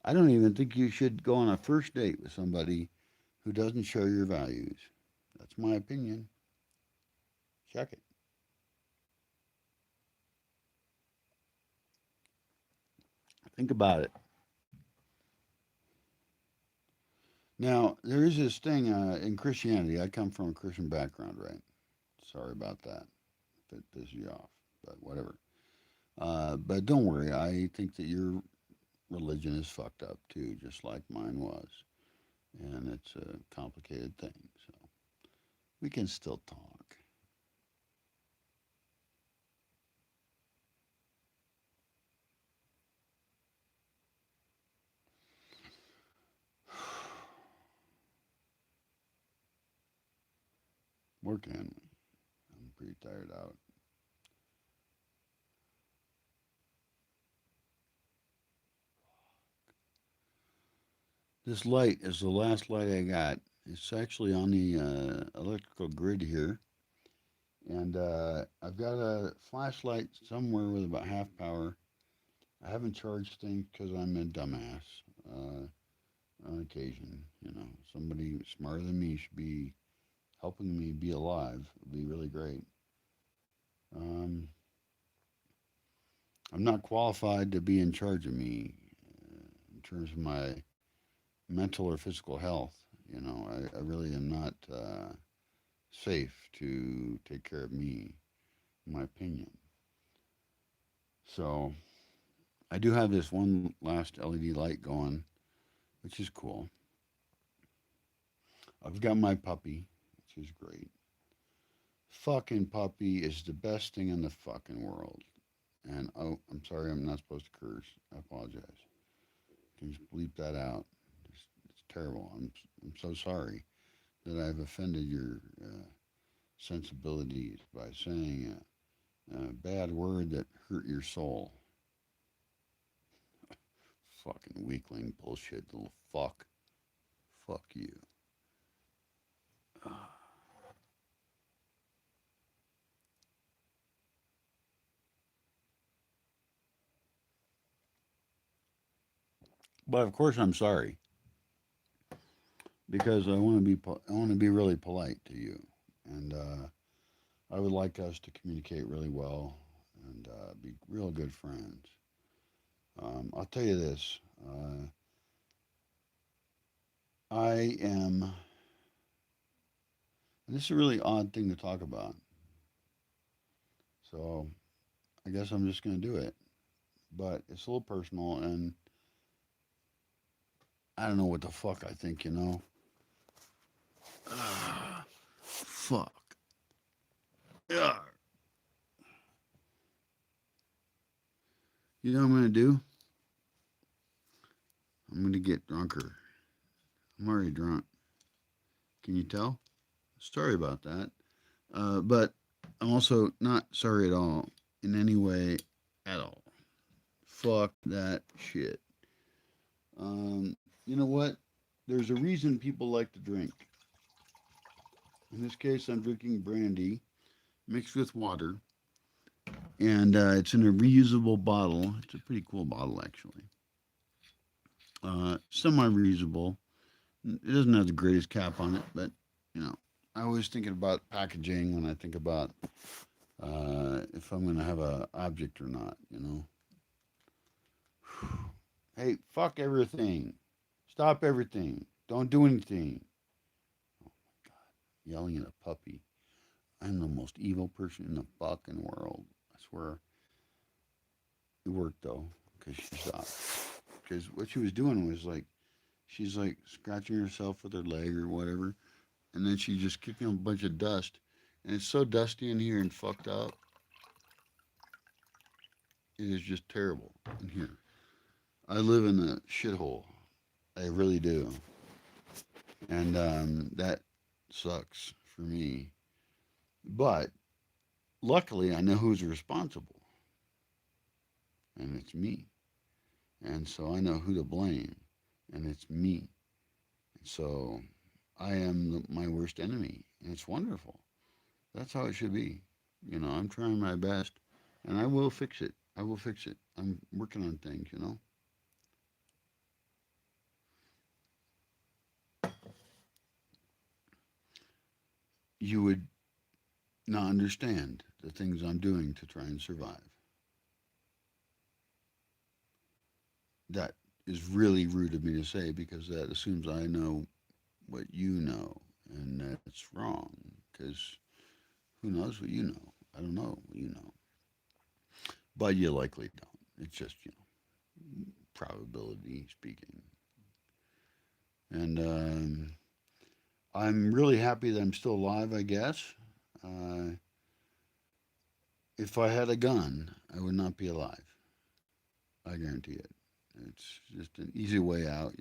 I don't even think you should go on a first date with somebody who doesn't share your values. That's my opinion. Check it. Think about it. Now, there is this thing in Christianity. I come from a Christian background, right? Sorry about that if it pisses you off, but whatever. But don't worry. I think that your religion is fucked up too, just like mine was. And it's a complicated thing. So we can still talk. Where can we? I'm pretty tired out. This light is the last light I got. It's actually on the electrical grid here. And I've got a flashlight somewhere with about half power. I haven't charged things because I'm a dumbass. Uh, on occasion, somebody smarter than me should be helping me be alive. It'd be really great. Um, I'm not qualified to be in charge of me in terms of my mental or physical health. I really am not safe to take care of me, in my opinion. So I do have this one last LED light going, which is cool. I've got my puppy, which is great. Fucking puppy is the best thing in the fucking world. And oh, I'm sorry, I'm not supposed to curse. I apologize. Can you just bleep that out? It's terrible. I'm so sorry that I've offended your sensibilities by saying a bad word that hurt your soul. Fucking weakling bullshit, little fuck. Fuck you. But of course, I'm sorry because I want to be really polite to you, and I would like us to communicate really well and be real good friends. I'll tell you this: I am, and this is a really odd thing to talk about. So I guess I'm just going to do it, but it's a little personal, and I don't know what the fuck I think. Fuck. Yeah. You know what I'm going to do? I'm going to get drunker. I'm already drunk. Can you tell? Sorry about that. But I'm also not sorry at all in any way at all. Fuck that shit. You know what? There's a reason people like to drink. In this case, I'm drinking brandy mixed with water, and it's in a reusable bottle. It's a pretty cool bottle, actually. Semi reusable. It doesn't have the greatest cap on it, but you know, I always thinking about packaging when I think about if I'm going to have a object or not. Hey, fuck everything. Stop everything. Don't do anything. Oh my God. Yelling at a puppy. I'm the most evil person in the fucking world. I swear. It worked though, because she stopped. Because what she was doing was like, she's like scratching herself with her leg or whatever, and then she just kicking a bunch of dust. And it's so dusty in here and fucked up. It is just terrible in here. I live in a shithole. I really do. and that sucks for me. But luckily, I know who's responsible, and it's me. And so I know who to blame, and it's me. And so I am my worst enemy, and it's wonderful. That's how it should be. I'm trying my best, and I will fix it. I will fix it. I'm working on things. You would not understand the things I'm doing to try and survive. That is really rude of me to say because that assumes I know what you know, and that's wrong because who knows what you know? I don't know what you know, but you likely don't. It's just, probability speaking. And I'm really happy that I'm still alive, I guess. Uh, if I had a gun, I would not be alive. I guarantee it. It's just an easy way out.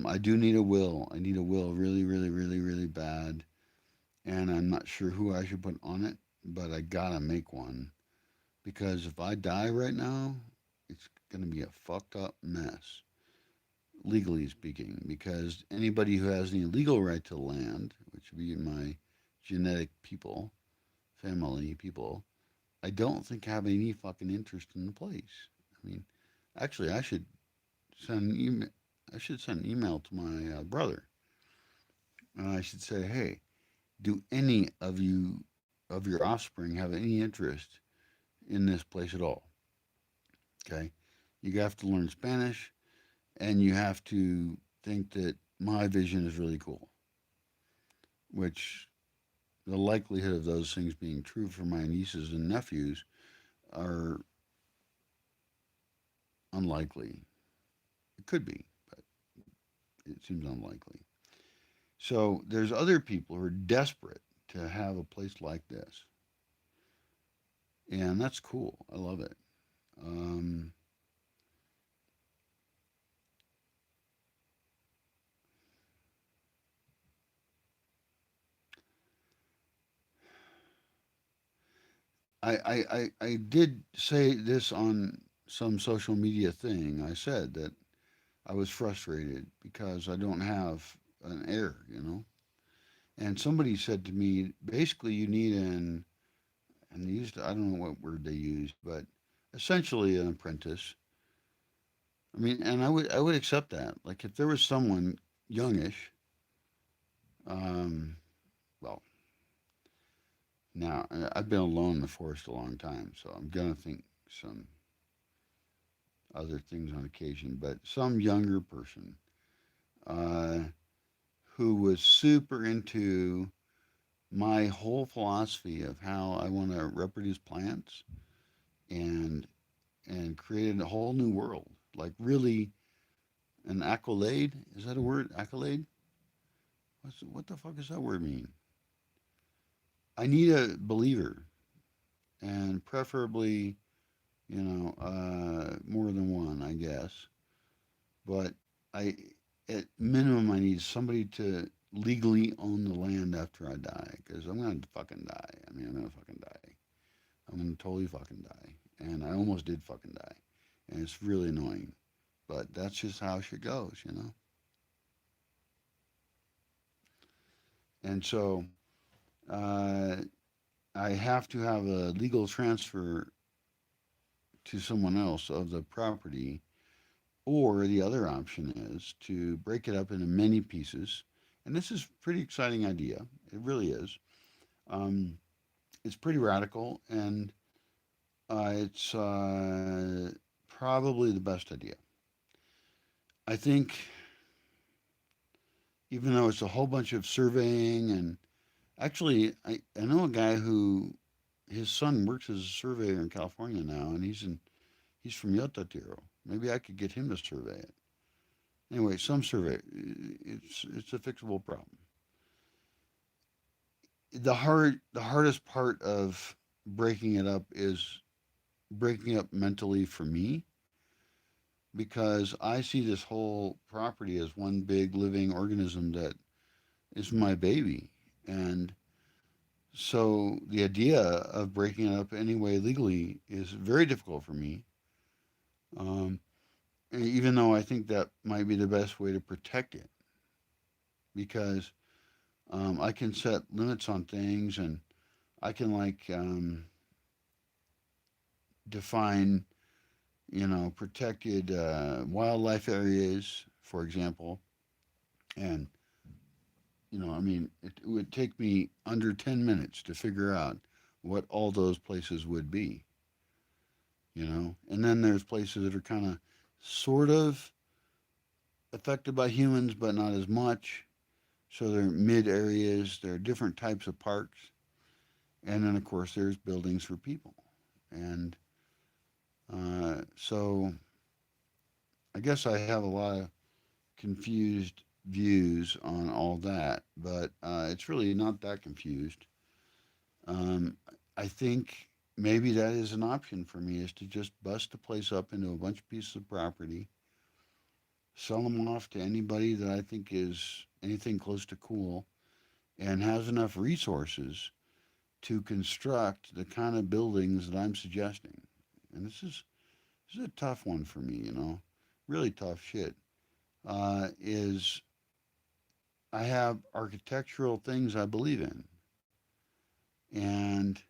I do need a will. I need a will really, really, really, really bad. And I'm not sure who I should put on it, but I gotta make one. Because if I die right now, it's gonna be a fucked up mess, legally speaking. Because anybody who has any legal right to the land, which would be my genetic people, family people, I don't think have any fucking interest in the place. I mean, actually, I should send an email. I should send an email to my brother, and I should say, "Hey, do any of your offspring have any interest in this place at all?" Okay, you have to learn Spanish, and you have to think that my vision is really cool. Which the likelihood of those things being true for my nieces and nephews are unlikely. It could be, but it seems unlikely. So there's other people who are desperate to have a place like this, and that's cool. I love it. Um, I did say this on some social media thing. I said that I was frustrated because I don't have an heir. And somebody said to me, basically, you need and they used, I don't know what word they used, but essentially an apprentice. I mean, and I would accept that. Like if there was someone youngish, um, well, now I've been alone in the forest a long time, so I'm gonna think some other things on occasion. But some younger person uh, who was super into my whole philosophy of how I want to reproduce plants and and created a whole new world. Like really an accolade. Is that a word? Accolade? What the fuck does that word mean? I need a believer, and preferably, more than one, I guess. But I, at minimum, I need somebody to legally own the land after I die, because I'm gonna fucking die. I mean, I'm gonna fucking die. I'm gonna totally fucking die, and I almost did fucking die, and it's really annoying. But that's just how shit goes. And so uh, I have to have a legal transfer to someone else of the property, or the other option is to break it up into many pieces. And this is a pretty exciting idea. It really is. Um, it's pretty radical, and it's probably the best idea. I think, even though it's a whole bunch of surveying, and actually, I know a guy who his son works as a surveyor in California now, and he's from Yotatiro. Maybe I could get him to survey it. Anyway, some survey. It's a fixable problem. The hardest part of breaking it up is breaking up mentally for me because I see this whole property as one big living organism that is my baby. And so the idea of breaking it up anyway legally is very difficult for me. Um, Even though I think that might be the best way to protect it, because I can set limits on things, and I can define, protected wildlife areas, for example. And I mean, it would take me under 10 minutes to figure out what all those places would be. And then there's places that are kind of sort of affected by humans, but not as much. So they're mid areas. There are different types of parks. And then, of course, there's buildings for people. And so I guess I have a lot of confused views on all that, but it's really not that confused. Um, I think maybe that is an option for me, is to just bust the place up into a bunch of pieces of property, sell them off to anybody that I think is anything close to cool and has enough resources to construct the kind of buildings that I'm suggesting. And this is a tough one for me, really tough shit. Is I have architectural things I believe in, and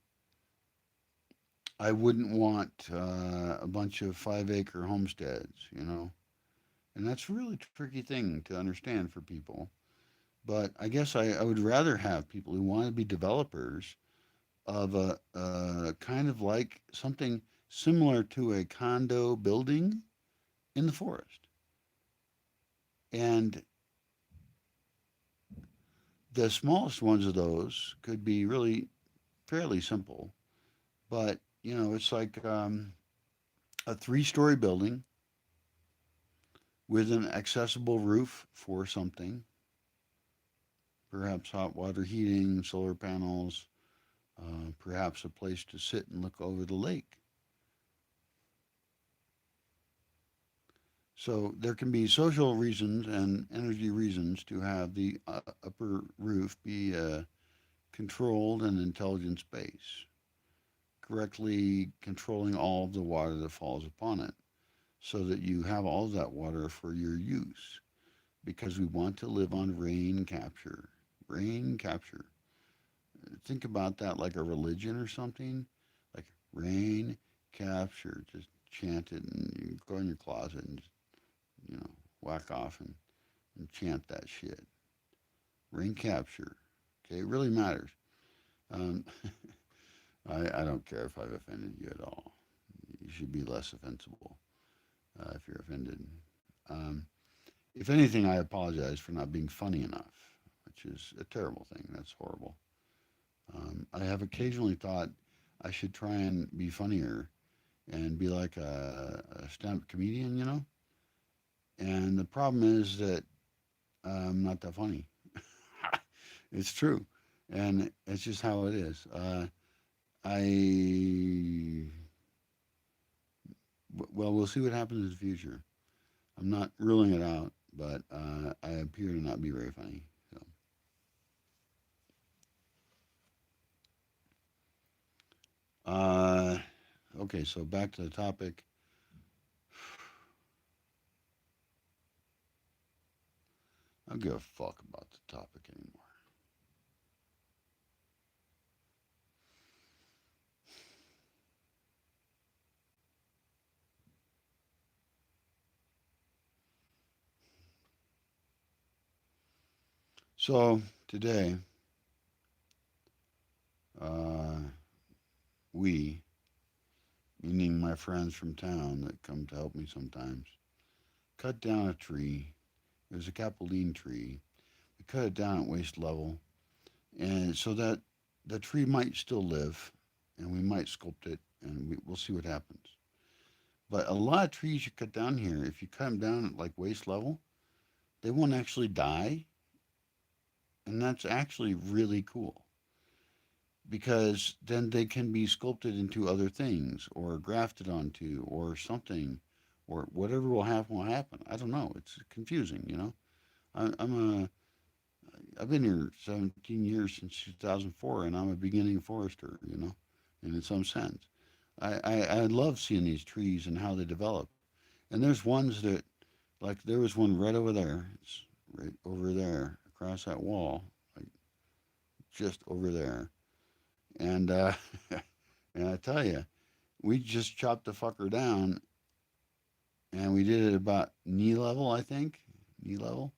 I wouldn't want a bunch of 5 acre homesteads, and that's a really tricky thing to understand for people. But I guess I would rather have people who want to be developers of a kind of like something similar to a condo building in the forest. And the smallest ones of those could be really fairly simple, but it's like a 3-story building with an accessible roof for something, perhaps hot water heating, solar panels, perhaps a place to sit and look over the lake. So there can be social reasons and energy reasons to have the upper roof be a controlled and intelligent space, correctly controlling all of the water that falls upon it, so that you have all of that water for your use. Because we want to live on rain capture. Rain capture. Think about that like a religion or something. Like rain capture. Just chant it, and you go in your closet and just, whack off and chant that shit. Rain capture. Okay, it really matters. Um, I don't care if I've offended you at all. You should be less offensible if you're offended. Um, if anything, I apologize for not being funny enough, which is a terrible thing. That's horrible. I have occasionally thought I should try and be funnier and be like a stand-up comedian, And the problem is that I'm not that funny. It's true, and it's just how it is. I well, we'll see what happens in the future. I'm not ruling it out, but I appear to not be very funny. So, uh, okay, so back to the topic. I don't give a fuck about the topic anymore. So today, uh, we, meaning my friends from town that come to help me sometimes, cut down a tree. It was a capuline tree. We cut it down at waist level, and so that the tree might still live, and we might sculpt it, and we'll see what happens. But a lot of trees you cut down here, if you cut them down at like waist level, they won't actually die, and that's actually really cool, because then they can be sculpted into other things or grafted onto or something, or whatever will happen will happen. I don't know. It's confusing, you know. I've been here 17 years since 2004, and I'm a beginning forester, you know, and in some sense. I love seeing these trees and how they develop. And there's ones that, like, there was one right over there. It's right over there, across that wall, like just over there. And and I tell you, we just chopped the fucker down, and we did it about knee level, I think, knee level,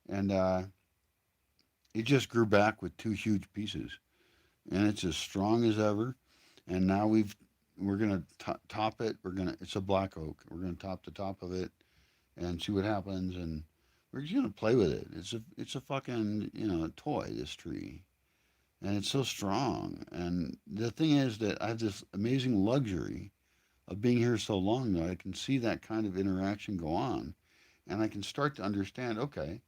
and it just grew back with two huge pieces, and it's as strong as ever. And now we're gonna top it. It's a black oak. We're gonna top the top of it and see what happens. And we're just gonna play with it. It's a fucking toy. This tree, and it's so strong. And the thing is that I have this amazing luxury of being here so long that I can see that kind of interaction go on, and I can start to understand. Okay,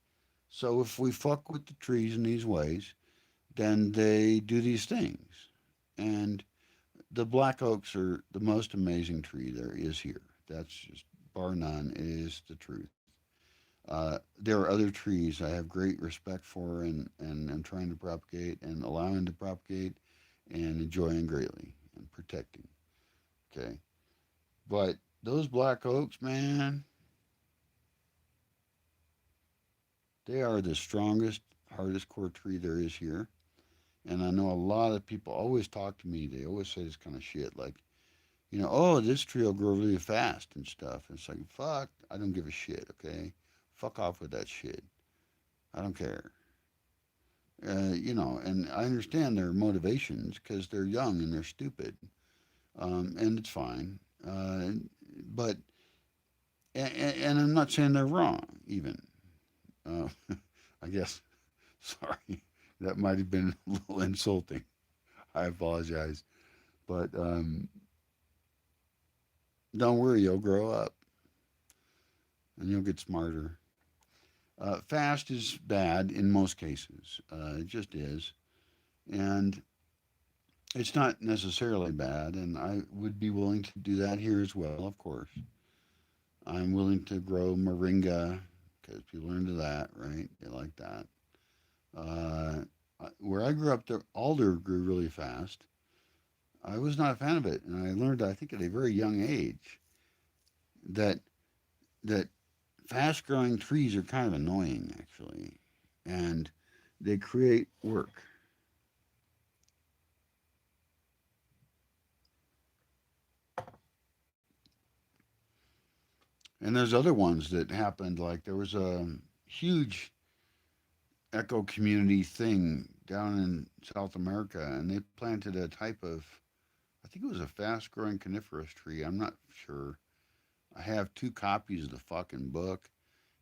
so if we fuck with the trees in these ways, then they do these things, and the black oaks are the most amazing tree there is here. That's just bar none. It is the truth. There are other trees I have great respect for and I'm trying to propagate and allowing to propagate and enjoying greatly and protecting. Okay. But those black oaks, man, they are the strongest, hardest core tree there is here. And I know a lot of people always talk to me. They always say this kind of shit, like, oh, this tree will grow really fast and stuff. And it's like, fuck, I don't give a shit, okay? Fuck off with that shit. I don't care. And I understand their motivations because they're young and they're stupid, and it's fine. But and I'm not saying they're wrong, even. Uh, I guess. Sorry, that might have been a little insulting. I apologize, but don't worry, you'll grow up and you'll get smarter. Fast is bad in most cases. It just is. And it's not necessarily bad. And I would be willing to do that here as well, of course. I'm willing to grow moringa because people are into that, right? They like that. Uh, where I grew up, the alder grew really fast. I was not a fan of it. And I learned, I think, at a very young age that that fast growing trees are kind of annoying, actually. And they create work. And there's other ones that happened. Like there was a huge eco community thing down in South America, and they planted a type of, I think it was a fast growing coniferous tree. I'm not sure. I have two copies of the fucking book,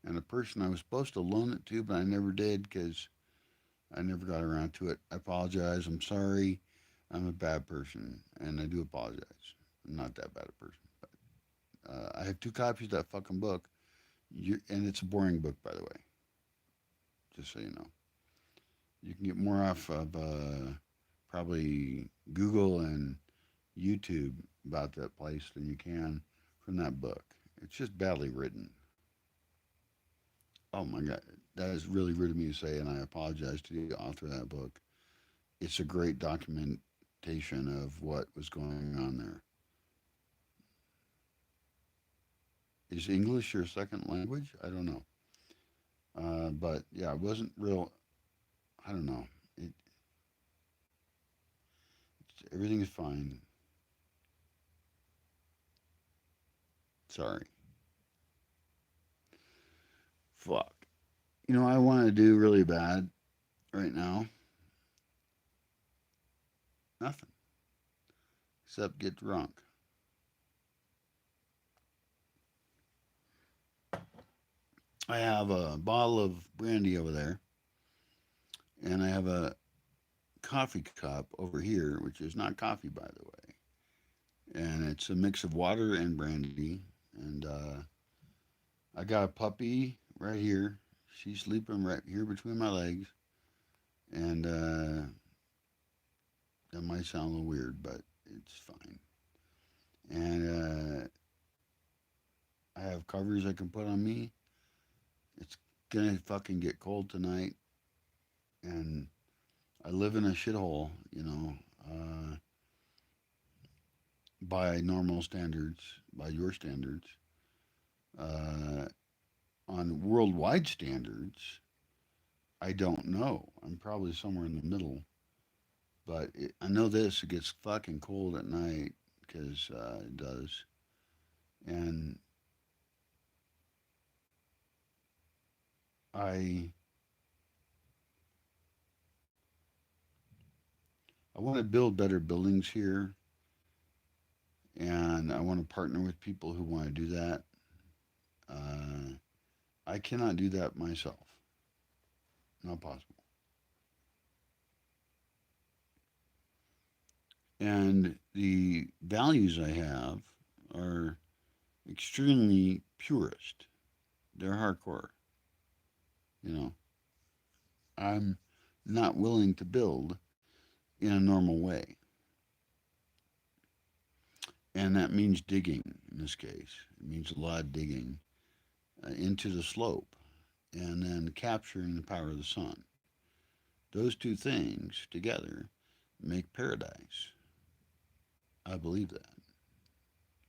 and the person I was supposed to loan it to, but I never did because I never got around to it. I apologize. I'm sorry. I'm a bad person, and I do apologize. I'm not that bad a person. I have two copies of that fucking book, and it's a boring book, by the way. Just so you know, you can get more off of probably Google and YouTube about that place than you can from that book. It's just badly written. Oh my god, that is really rude of me to say, and I apologize to the author of that book. It's a great documentation of what was going on there. Is English your second language? I don't know. But yeah, it wasn't real. I don't know. Everything is fine. Sorry. Fuck. I want to do really bad right now. Nothing except get drunk. I have a bottle of brandy over there, and I have a coffee cup over here, which is not coffee, by the way. And it's a mix of water and brandy. And I got a puppy right here. She's sleeping right here between my legs. And that might sound a little weird, but it's fine. And have covers I can put on me. It's gonna fucking get cold tonight, and I live in a shithole, by normal standards, by your standards. Uh, on worldwide standards, I don't know. I'm probably somewhere in the middle, but I know this: it gets fucking cold at night because it does, and I I want to build better buildings here, and I want to partner with people who want to do that. Uh, I cannot do that myself. Not possible. And the values I have are extremely purist. They're hardcore. You know, I'm not willing to build in a normal way. And that means digging in this case. It means a lot of digging into the slope and then capturing the power of the sun. Those two things together make paradise. I believe that.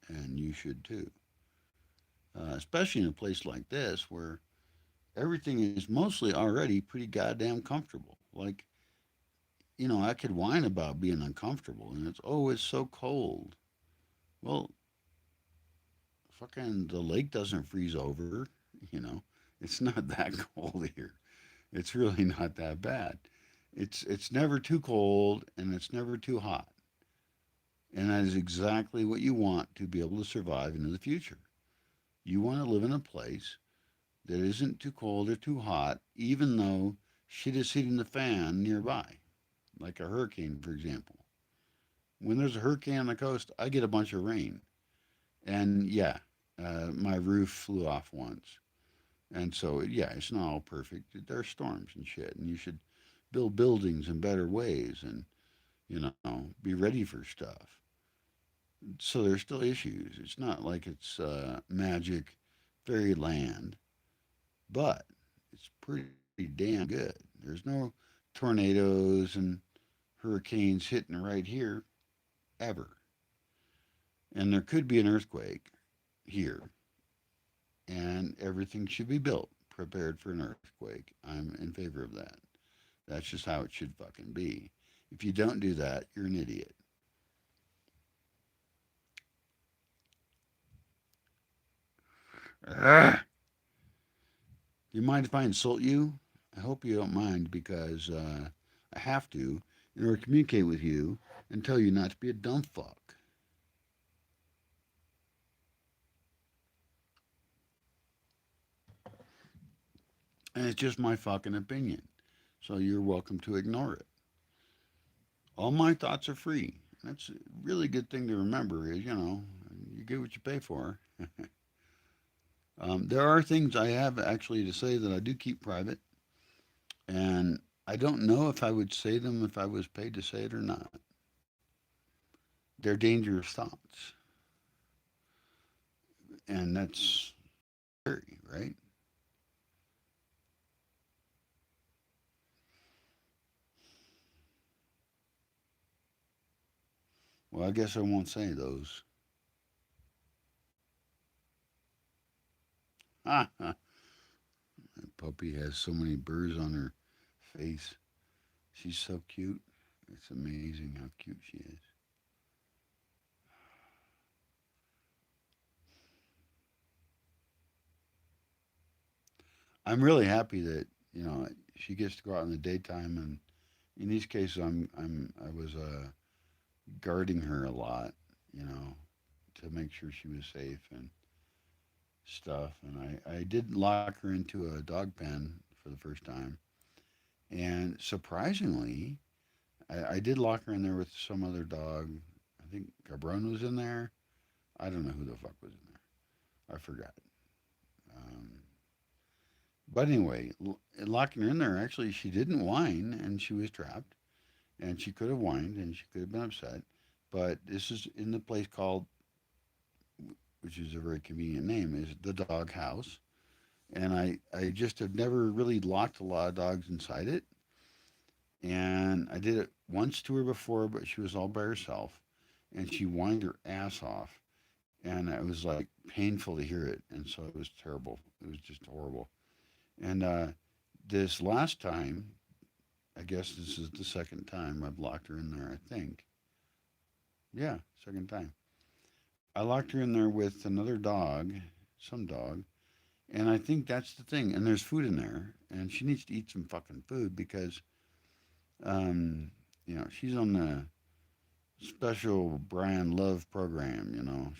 And you should too. Especially in a place like this where everything is mostly already pretty goddamn comfortable. Like, I could whine about being uncomfortable and it's so cold. Well, fucking the lake doesn't freeze over, you know. It's not that cold here. It's really not that bad. It's never too cold and it's never too hot. And that is exactly what you want to be able to survive into the future. You want to live in a place that isn't too cold or too hot, even though shit is hitting the fan nearby, like a hurricane, for example. When there's a hurricane on the coast, I get a bunch of rain. And yeah, my roof flew off once. And so, yeah, it's not all perfect. There are storms and shit, and you should build buildings in better ways and, be ready for stuff. So there's still issues. It's not like it's magic fairyland, but it's pretty damn good. There's no tornadoes and hurricanes hitting right here ever. And there could be an earthquake here, and everything should be built prepared for an earthquake. I'm in favor of that. That's just how it should fucking be. If you don't do that, you're an idiot. Do you mind if I insult you? I hope you don't mind because I have to in order to communicate with you and tell you not to be a dumb fuck. And it's just my fucking opinion. So you're welcome to ignore it. All my thoughts are free. That's a really good thing to remember is, you get what you pay for. There are things I have actually to say that I do keep private, and I don't know if I would say them if I was paid to say it or not. They're dangerous thoughts, and that's scary, right? Well, I guess I won't say those. Ha ha. That puppy has so many burrs on her face. She's so cute. It's amazing how cute she is. I'm really happy that she gets to go out in the daytime, and in these cases, I was guarding her a lot, you know, to make sure she was safe and stuff. And I did lock her into a dog pen for the first time, and surprisingly, I did lock her in there with some other dog. I think Cabron was in there. I don't know who the fuck was in there. I forgot. Um, but anyway, locking her in there, actually, she didn't whine and she was trapped. And she could have whined and she could have been upset. But this is in the place called which is a very convenient name, is the dog house. And I just have never really locked a lot of dogs inside it. And I did it once to her before, but she was all by herself, and she whined her ass off, and it was like painful to hear it, and so it was terrible. It was just horrible. And this last time, I guess this is the second time I've locked her in there. I think, yeah, second time. I locked her in there with another dog, some dog, and I think that's the thing. And there's food in there, and she needs to eat some fucking food because, um, she's on the special Brian Love program.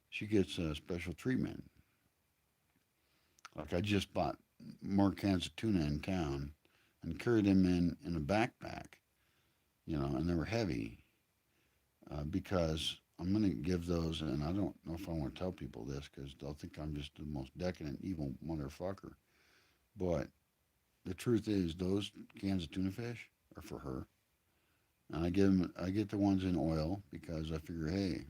She gets a special treatment. Like I just bought more cans of tuna in town and carried them in a backpack, and they were heavy because I'm gonna give those, and I don't know if I want to tell people this because they'll think I'm just the most decadent, evil motherfucker. But the truth is, those cans of tuna fish are for her, and I get the ones in oil because I figure, hey,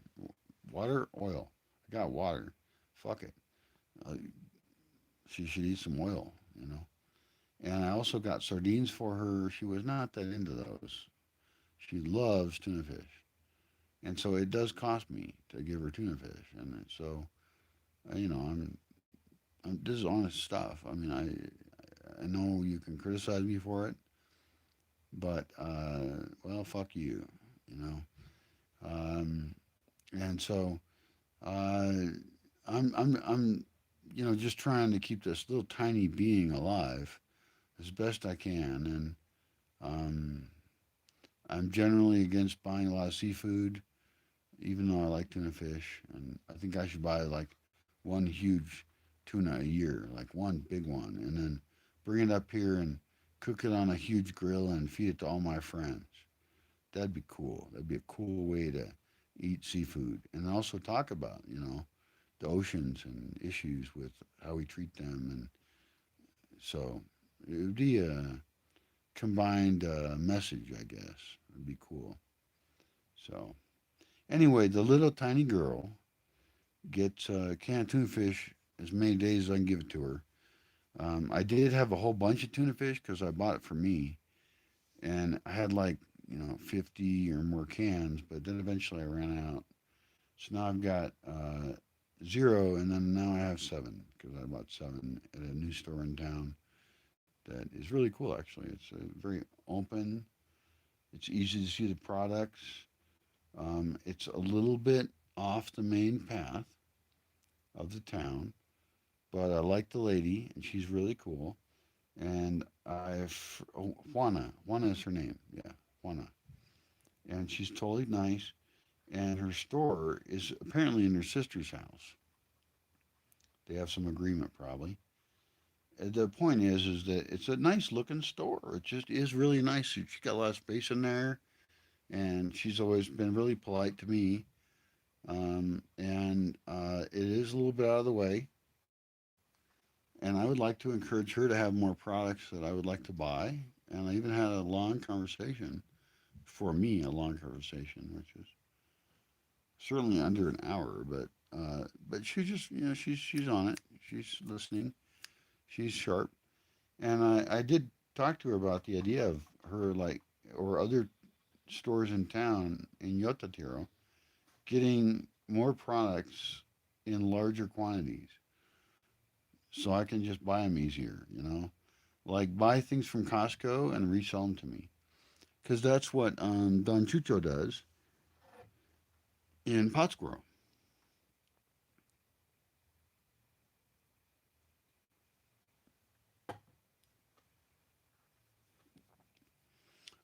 water, oil. I got water. Fuck it. Uh, she should eat some oil, you know. And I also got sardines for her. She was not that into those. She loves tuna fish, and so it does cost me to give her tuna fish. And so, this is honest stuff. I mean, I know you can criticize me for it, but well, fuck you, you know. And so uh, I'm just trying to keep this little tiny being alive as best I can, and um, I'm generally against buying a lot of seafood, even though I like tuna fish, and I think I should buy like one huge tuna a year, like one big one, and then bring it up here and cook it on a huge grill and feed it to all my friends. That'd be cool. That'd be a cool way to eat seafood and also talk about, the oceans and issues with how we treat them. And so it would be a combined message, I guess. It'd be cool. So anyway, the little tiny girl gets canned tuna fish as many days as I can give it to her. I did have a whole bunch of tuna fish because I bought it for me, and I had like 50 or more cans, but then eventually I ran out. So now I've got zero, and then now I have seven because I bought seven at a new store in town that is really cool. Actually, it's very open. It's easy to see the products. It's a little bit off the main path of the town, but I like the lady, and she's really cool. And Juana is her name. Yeah, Juana, and she's totally nice. And her store is apparently in her sister's house. They have some agreement probably. The point is that it's a nice looking store. It just is really nice. She's got a lot of space in there, and she's always been really polite to me. And it is a little bit out of the way. And I would like to encourage her to have more products that I would like to buy. And I even had a long conversation, for me, a long conversation, which is certainly under an hour, but she just she's on it. She's listening. She's sharp, and I did talk to her about the idea of her like or other stores in town in Yotatiro getting more products in larger quantities, so I can just buy them easier. Like buy things from Costco and resell them to me, because that's what Don Chucho does in Pottsboro.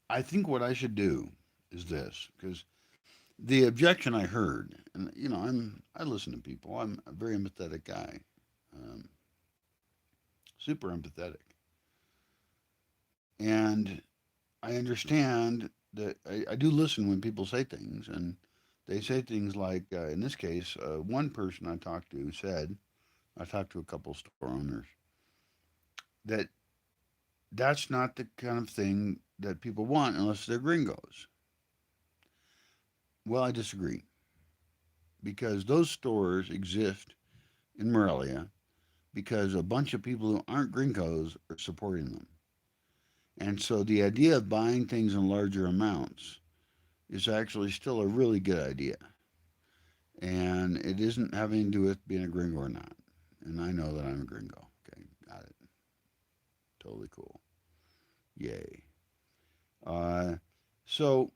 I think what I should do is this, because the objection I heard, and I listen to people. I'm a very empathetic guy, um, super empathetic, and I understand that I do listen when people say things, and they say things like, in this case, one person I talked to said, I talked to a couple store owners, that that's not the kind of thing that people want unless they're gringos. Well, I disagree because those stores exist in Morelia because a bunch of people who aren't gringos are supporting them. And so the idea of buying things in larger amounts is actually still a really good idea. And it isn't having to do with being a gringo or not. And I know that I'm a gringo. Okay, got it. Totally cool. Yay. Uh, so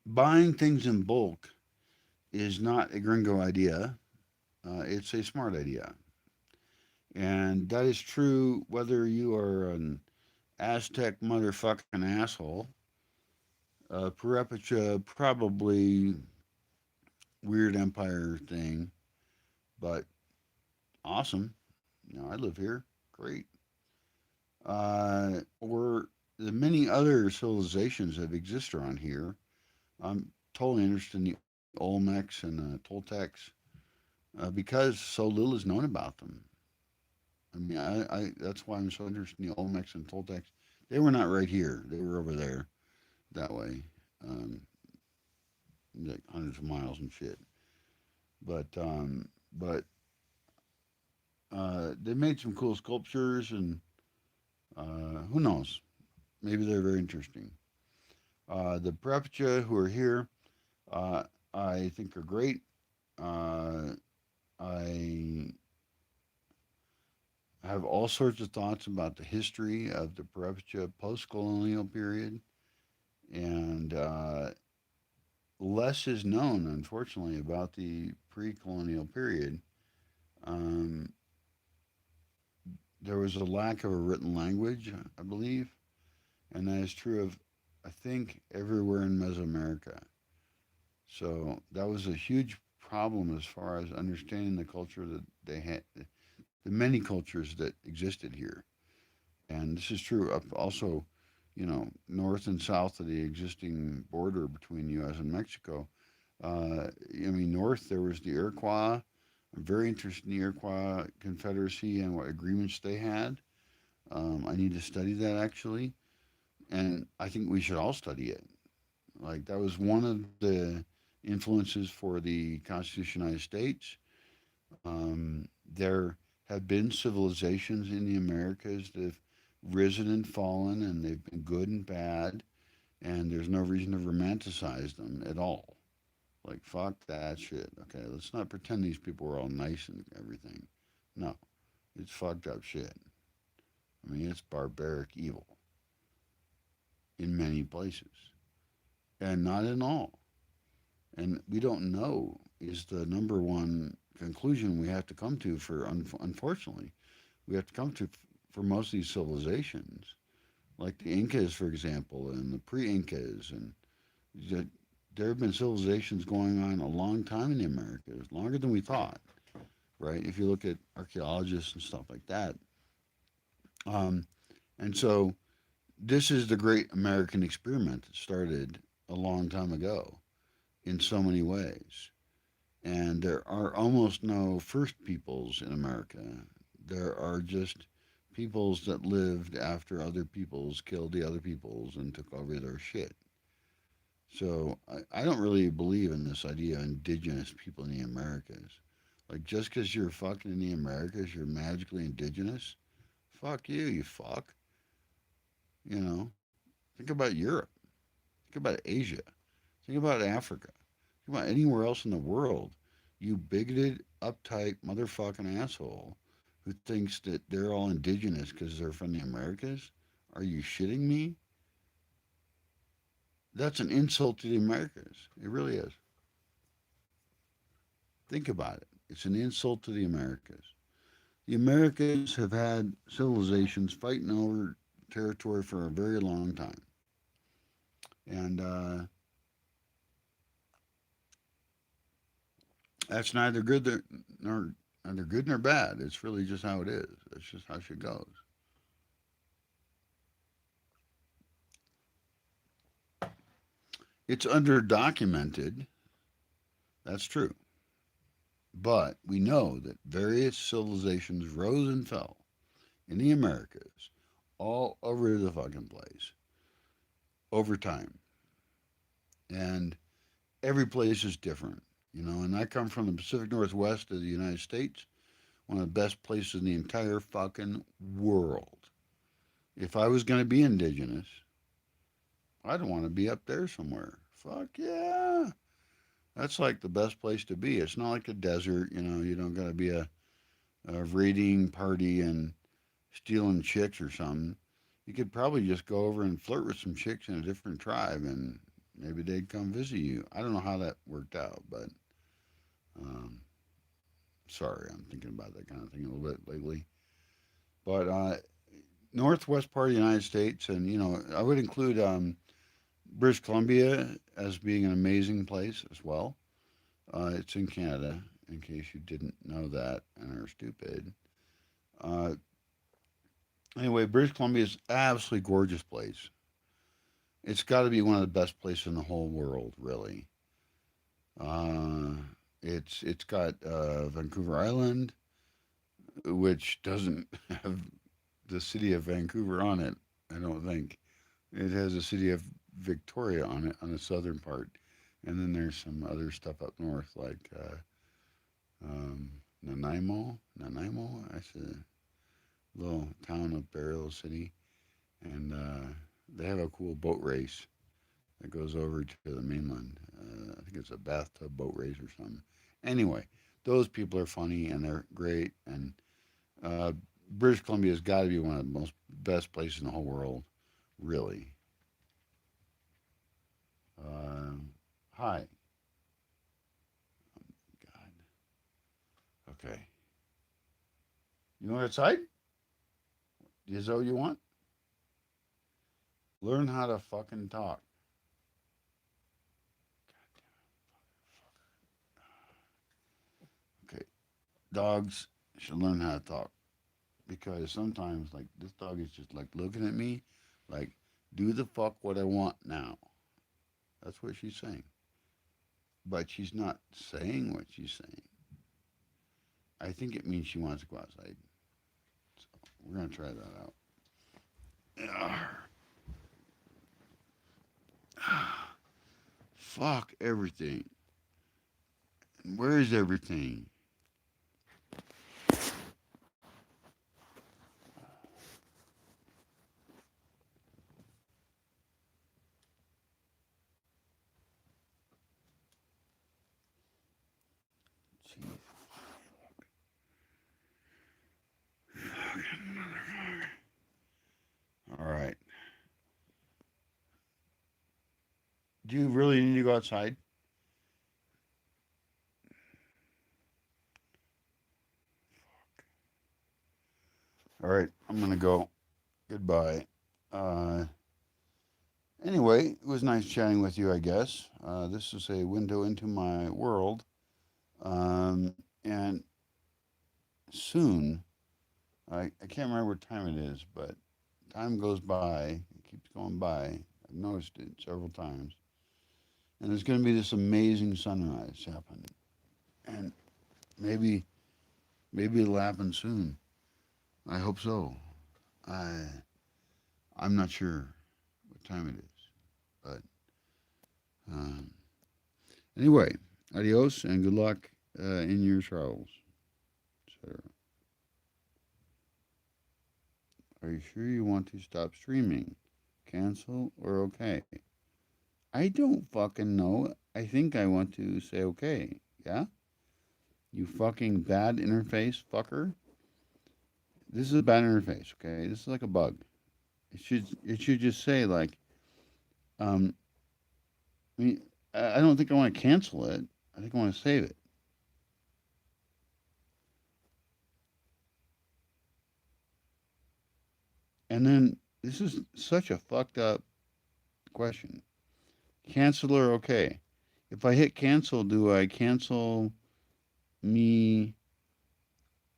buying things in bulk is not a gringo idea. It's a smart idea. And that is true whether you are an Aztec motherfucking asshole, Purepecha probably weird empire thing, but awesome. You know, I live here. Great. Or the many other civilizations that exist around here. I'm totally interested in the Olmecs and Toltecs because so little is known about them. I mean, that's why I'm so interested in the Olmecs and Toltecs. They were not right here. They were over there that way, um, like hundreds of miles and shit. But they made some cool sculptures, and who knows? Maybe they're very interesting. The Prepcha who are here, uh, I think are great. Uh, I have all sorts of thoughts about the history of the Prepcha post-colonial period, and less is known, unfortunately, about the pre-colonial period. Um, there was a lack of a written language, I believe, and that is true of, I think, everywhere in Mesoamerica. So that was a huge problem as far as understanding the culture that they had, the many cultures that existed here. And this is true up also, you know, north and south of the existing border between U.S. and Mexico. I mean, north there was the Iroquois. I'm very interested in the Iroquois Confederacy and what agreements they had. I need to study that actually, and I think we should all study it. Like that was one of the influences for the Constitution of the United States. There have been civilizations in the Americas that have risen and fallen, and they've been good and bad, and there's no reason to romanticize them at all. Like, fuck that shit. Okay, let's not pretend these people were all nice and everything. No, it's fucked up shit. I mean, it's barbaric evil in many places, and not in all. And we don't know is the number one conclusion we have to come to for unfortunately we have to come to for most of these civilizations like the Incas for example and the pre-Incas and there have been civilizations going on a long time in the Americas longer than we thought, right? If you look at archaeologists and stuff like that, um, and so this is the great American experiment that started a long time ago in so many ways. And there are almost no first peoples in America. There are just peoples that lived after other peoples killed the other peoples and took over their shit. So I don't really believe in this idea of indigenous people in the Americas. Like just because you're fucking in the Americas, you're magically indigenous. Fuck you, you fuck. You know, think about Europe. Think about Asia. Think about Africa. Think about anywhere else in the world. You bigoted, uptight motherfucking asshole who thinks that they're all indigenous because they're from the Americas. Are you shitting me? That's an insult to the Americas. It really is. Think about it. It's an insult to the Americas. The Americas have had civilizations fighting over territory for a very long time. And that's nor neither good nor bad. It's really just how it is. It's just how shit goes. It's underdocumented. That's true. But we know that various civilizations rose and fell in the Americas all over the fucking place over time. And every place is different, and I come from the Pacific Northwest of the United States, one of the best places in the entire fucking world. If I was going to be indigenous, I'd want to be up there somewhere. Fuck yeah. That's like the best place to be. It's not like a desert, you don't got to be a raiding party and stealing chicks or something. You could probably just go over and flirt with some chicks in a different tribe and maybe they'd come visit you. I don't know how that worked out, but um, sorry, I'm thinking about that kind of thing a little bit lately. But northwest part of the United States, and I would include British Columbia as being an amazing place as well. It's in Canada, in case you didn't know that and are stupid. Uh, anyway, British Columbia is absolutely gorgeous place. It's got to be one of the best places in the whole world, really. Uh, it's got Vancouver Island, which doesn't have the city of Vancouver on it. I don't think it has the city of Victoria on it on the southern part, and then there's some other stuff up north like um, Nanaimo. Nanaimo, that's a little town up there, little city, and they have a cool boat race that goes over to the mainland. I think it's a bathtub boat race or something. Anyway, those people are funny and they're great, and uh, British Columbia has got to be one of the most best places in the whole world, really. Um, Hi. God. Okay. You want outside? Is that what you want? Learn how to fucking talk. Okay. Dogs should learn how to talk because sometimes, like, this dog is just like looking at me, like, do the fuck what I want now. That's what she's saying. But she's not saying what she's saying. I think it means she wants to go outside. So we're going to try that out. Fuck everything. Where is everything? Jeez. All right. Do you really need to go outside? All right. I'm going to go. Goodbye. Uh, anyway, it was nice chatting with you, I guess. This is a window into my world. And soon, I can't remember what time it is, but time goes by. It keeps going by. I've noticed it several times. And there's going to be this amazing sunrise happening. And maybe, maybe it'll happen soon. I hope so. I, I'm not sure what time it is, but um, anyway, adios and good luck in your travels, etc. Are you sure you want to stop streaming? Cancel or okay? I don't fucking know. I think I want to say okay. Yeah? You fucking bad interface fucker. This is a bad interface, okay? This is like a bug. It should just say like, um, I mean, I don't think I want to cancel it. I think I want to save it. And then this is such a fucked up question. Cancel or okay? If I hit cancel, do I cancel me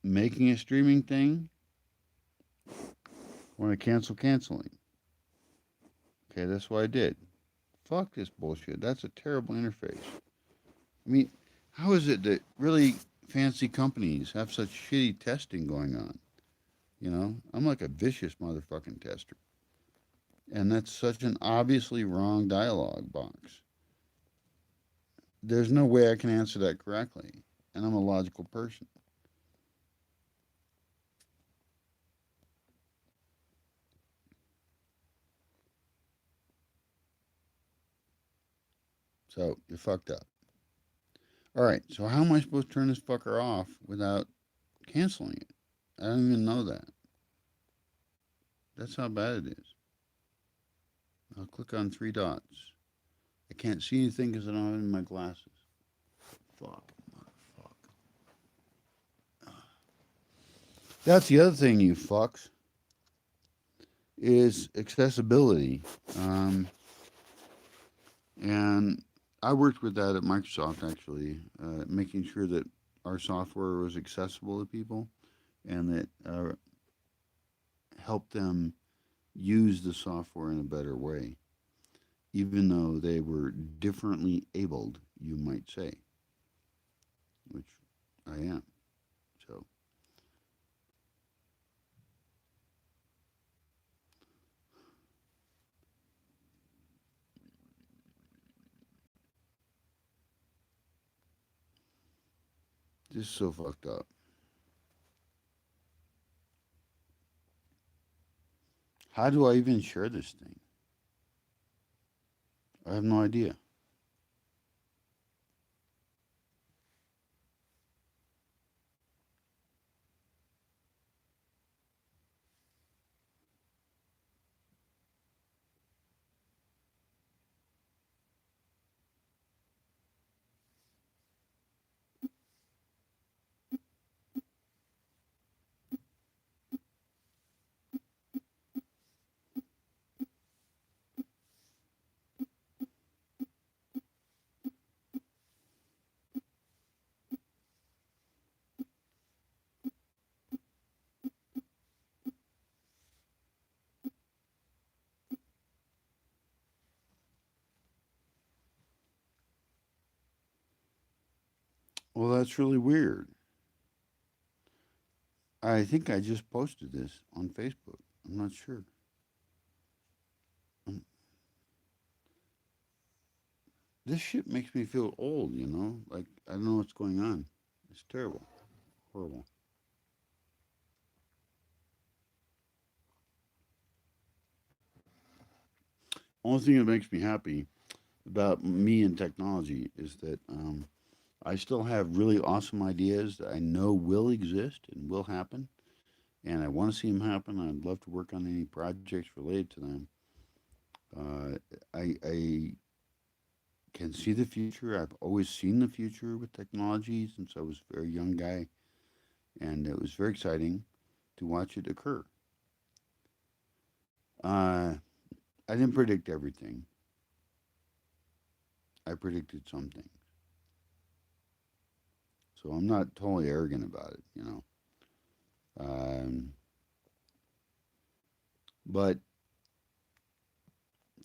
making a streaming thing? Or I cancel canceling? Okay, that's what I did. Fuck this bullshit. That's a terrible interface. I mean, how is it that really fancy companies have such shitty testing going on? I'm like a vicious motherfucking tester. And that's such an obviously wrong dialogue box. there's no way I can answer that correctly, and I'm a logical person. So you're fucked up. All right. So how am I supposed to turn this fucker off without canceling it? I don't even know that. That's how bad it is. I'll click on three dots. I can't see anything because I don't have any of my glasses. Fuck, motherfucker. That's the other thing, you fucks, is accessibility. Um, and I worked with that at Microsoft, actually, making sure that our software was accessible to people and that helped them use the software in a better way, even though they were differently abled, you might say, which I am. So this is so fucked up. How do I even share this thing? I have no idea. Well, that's really weird. I think I just posted this on Facebook. I'm not sure. Um, this shit makes me feel old, you know? Like, I don't know what's going on. It's terrible. Horrible. Only thing that makes me happy about me and technology is that I still have really awesome ideas that I know will exist and will happen, and I want to see them happen. I'd love to work on any projects related to them. Uh, I can see the future. I've always seen the future with technology since I was a very young guy, and it was very exciting to watch it occur. Uh, I didn't predict everything. I predicted some things, so I'm not totally arrogant about it, you know. Um, but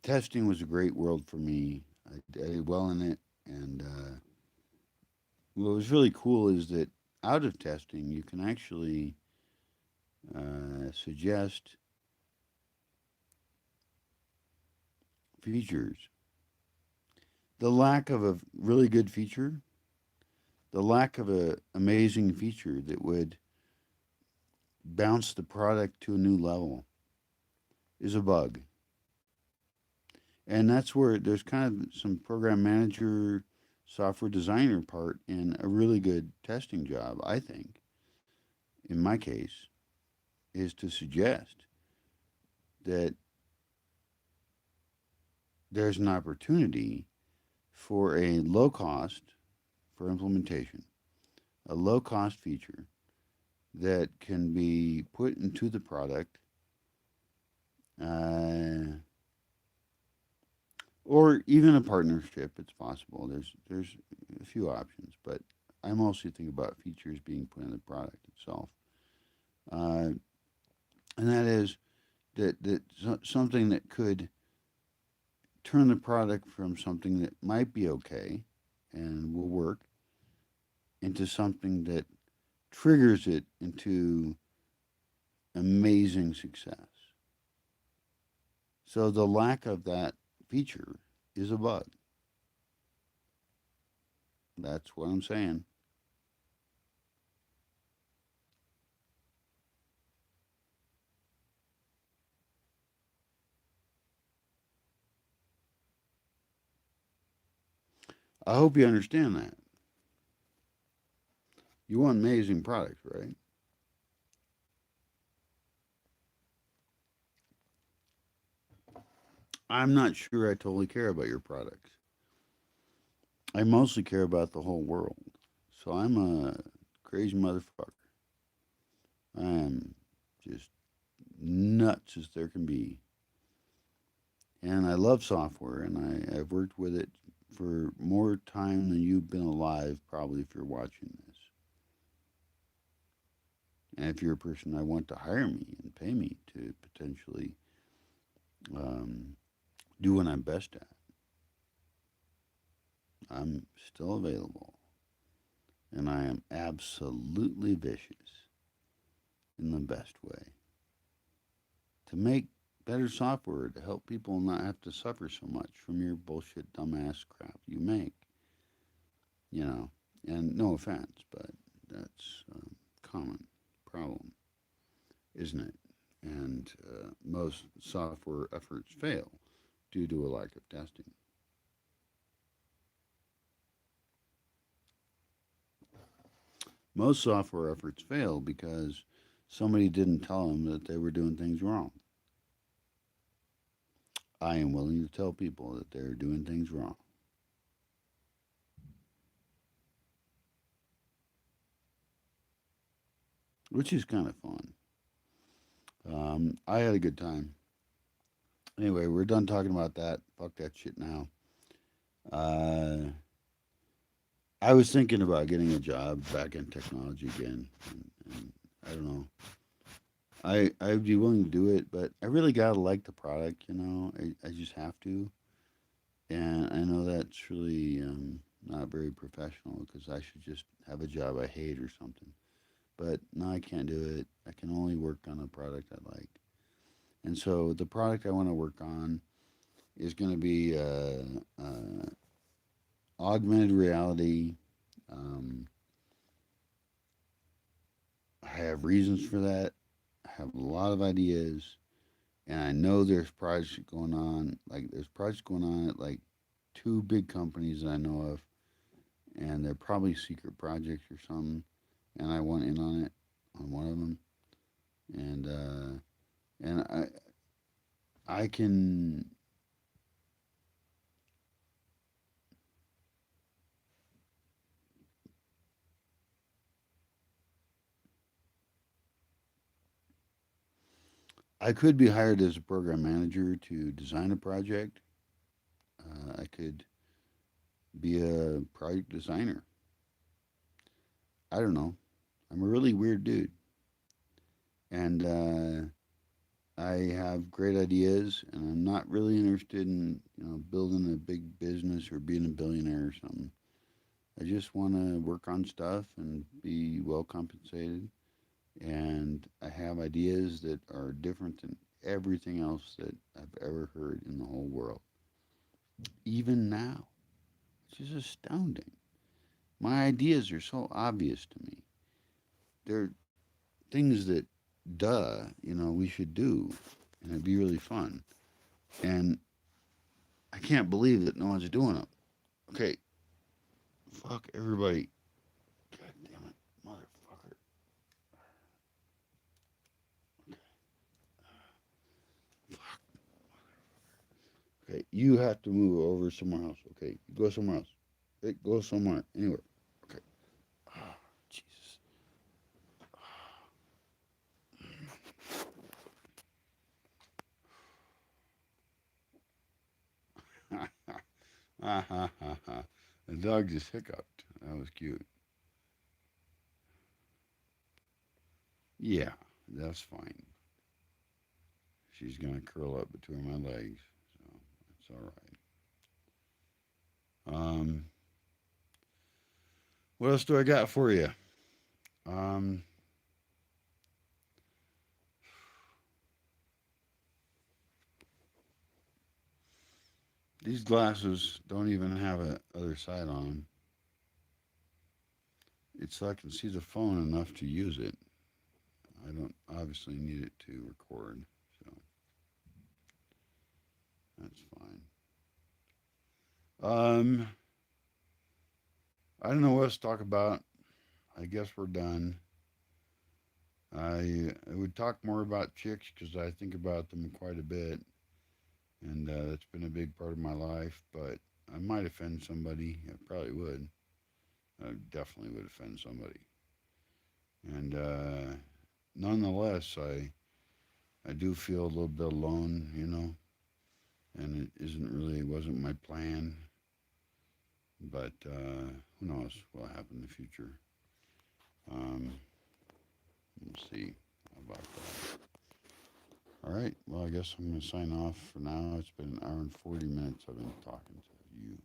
testing was a great world for me. I did well in it, and what was really cool is that out of testing, you can actually suggest features. The lack of a really good feature, the lack of a amazing feature that would bounce the product to a new level is a bug. And that's where there's kind of some program manager, software designer part in a really good testing job, I think, in my case, is to suggest that there's an opportunity for a low cost for implementation, a low cost feature that can be put into the product, uh, or even a partnership. It's possible. There's a few options, but I mostly think about features being put in the product itself, uh, and that is something that could turn the product from something that might be okay and will work into something that triggers it into amazing success. So the lack of that feature is a bug. That's what I'm saying. I hope you understand that. You want amazing products, right? I'm not sure I totally care about your products. I mostly care about the whole world. So I'm a crazy motherfucker. I am just nuts as there can be. And I love software, and I've worked with it for more time than you've been alive, probably, if you're watching this. And if you're a person I want to hire me and pay me to potentially um, do what I'm best at, I'm still available. And I am absolutely vicious in the best way to make better software to help people not have to suffer so much from your bullshit dumbass crap you make. You know, and no offense, but that's a common problem, isn't it? And most software efforts fail due to a lack of testing. Most software efforts fail because somebody didn't tell them that they were doing things wrong. I am willing to tell people that they're doing things wrong, which is kind of fun. I had a good time. Anyway, we're done talking about that. Fuck that shit now. Uh, I was thinking about getting a job back in technology again. And I don't know. I'd be willing to do it, but I really gotta like the product. I just have to. And I know that's really not very professional because I should just have a job I hate or something. But no, I can't do it. I can only work on a product I like. And so the product I want to work on is going to be augmented reality. Um, I have reasons for that. I have a lot of ideas, and I know there's projects going on. Like there's projects going on at like two big companies that I know of, and they're probably secret projects or something. And I want in on it on one of them, and I can I could be hired as a program manager to design a project. I could be a project designer. I don't know. I'm a really weird dude, and I have great ideas, and I'm not really interested in building a big business or being a billionaire or something. I just want to work on stuff and be well compensated, and I have ideas that are different than everything else that I've ever heard in the whole world, even now. It's just astounding. My ideas are so obvious to me. They're things that, we should do, and it'd be really fun. And I can't believe that no one's doing it. Okay, fuck everybody. God damn it, motherfucker. Okay, you have to move over somewhere else. Okay, go somewhere else. Okay, go somewhere, anywhere. Okay. Oh, Jesus. Ah, ha, ha, ha. The dog just hiccuped. That was cute. Yeah, that's fine. She's gonna curl up between my legs, so that's all right. What else do I got for you? Um, these glasses don't even have a other side on them. It's so I can see the phone enough to use it. I don't obviously need it to record, so that's fine. Um, I don't know what else to talk about. I guess we're done. I would talk more about chicks because I think about them quite a bit, and that's been a big part of my life. But I might offend somebody. I probably would. I definitely would offend somebody. And nonetheless, I do feel a little bit alone, and it isn't really wasn't my plan. But who knows what will happen in the future? Um, we'll see about that. All right. Well, I guess I'm going to sign off for now. It's been an hour and 40 minutes I've been talking to you.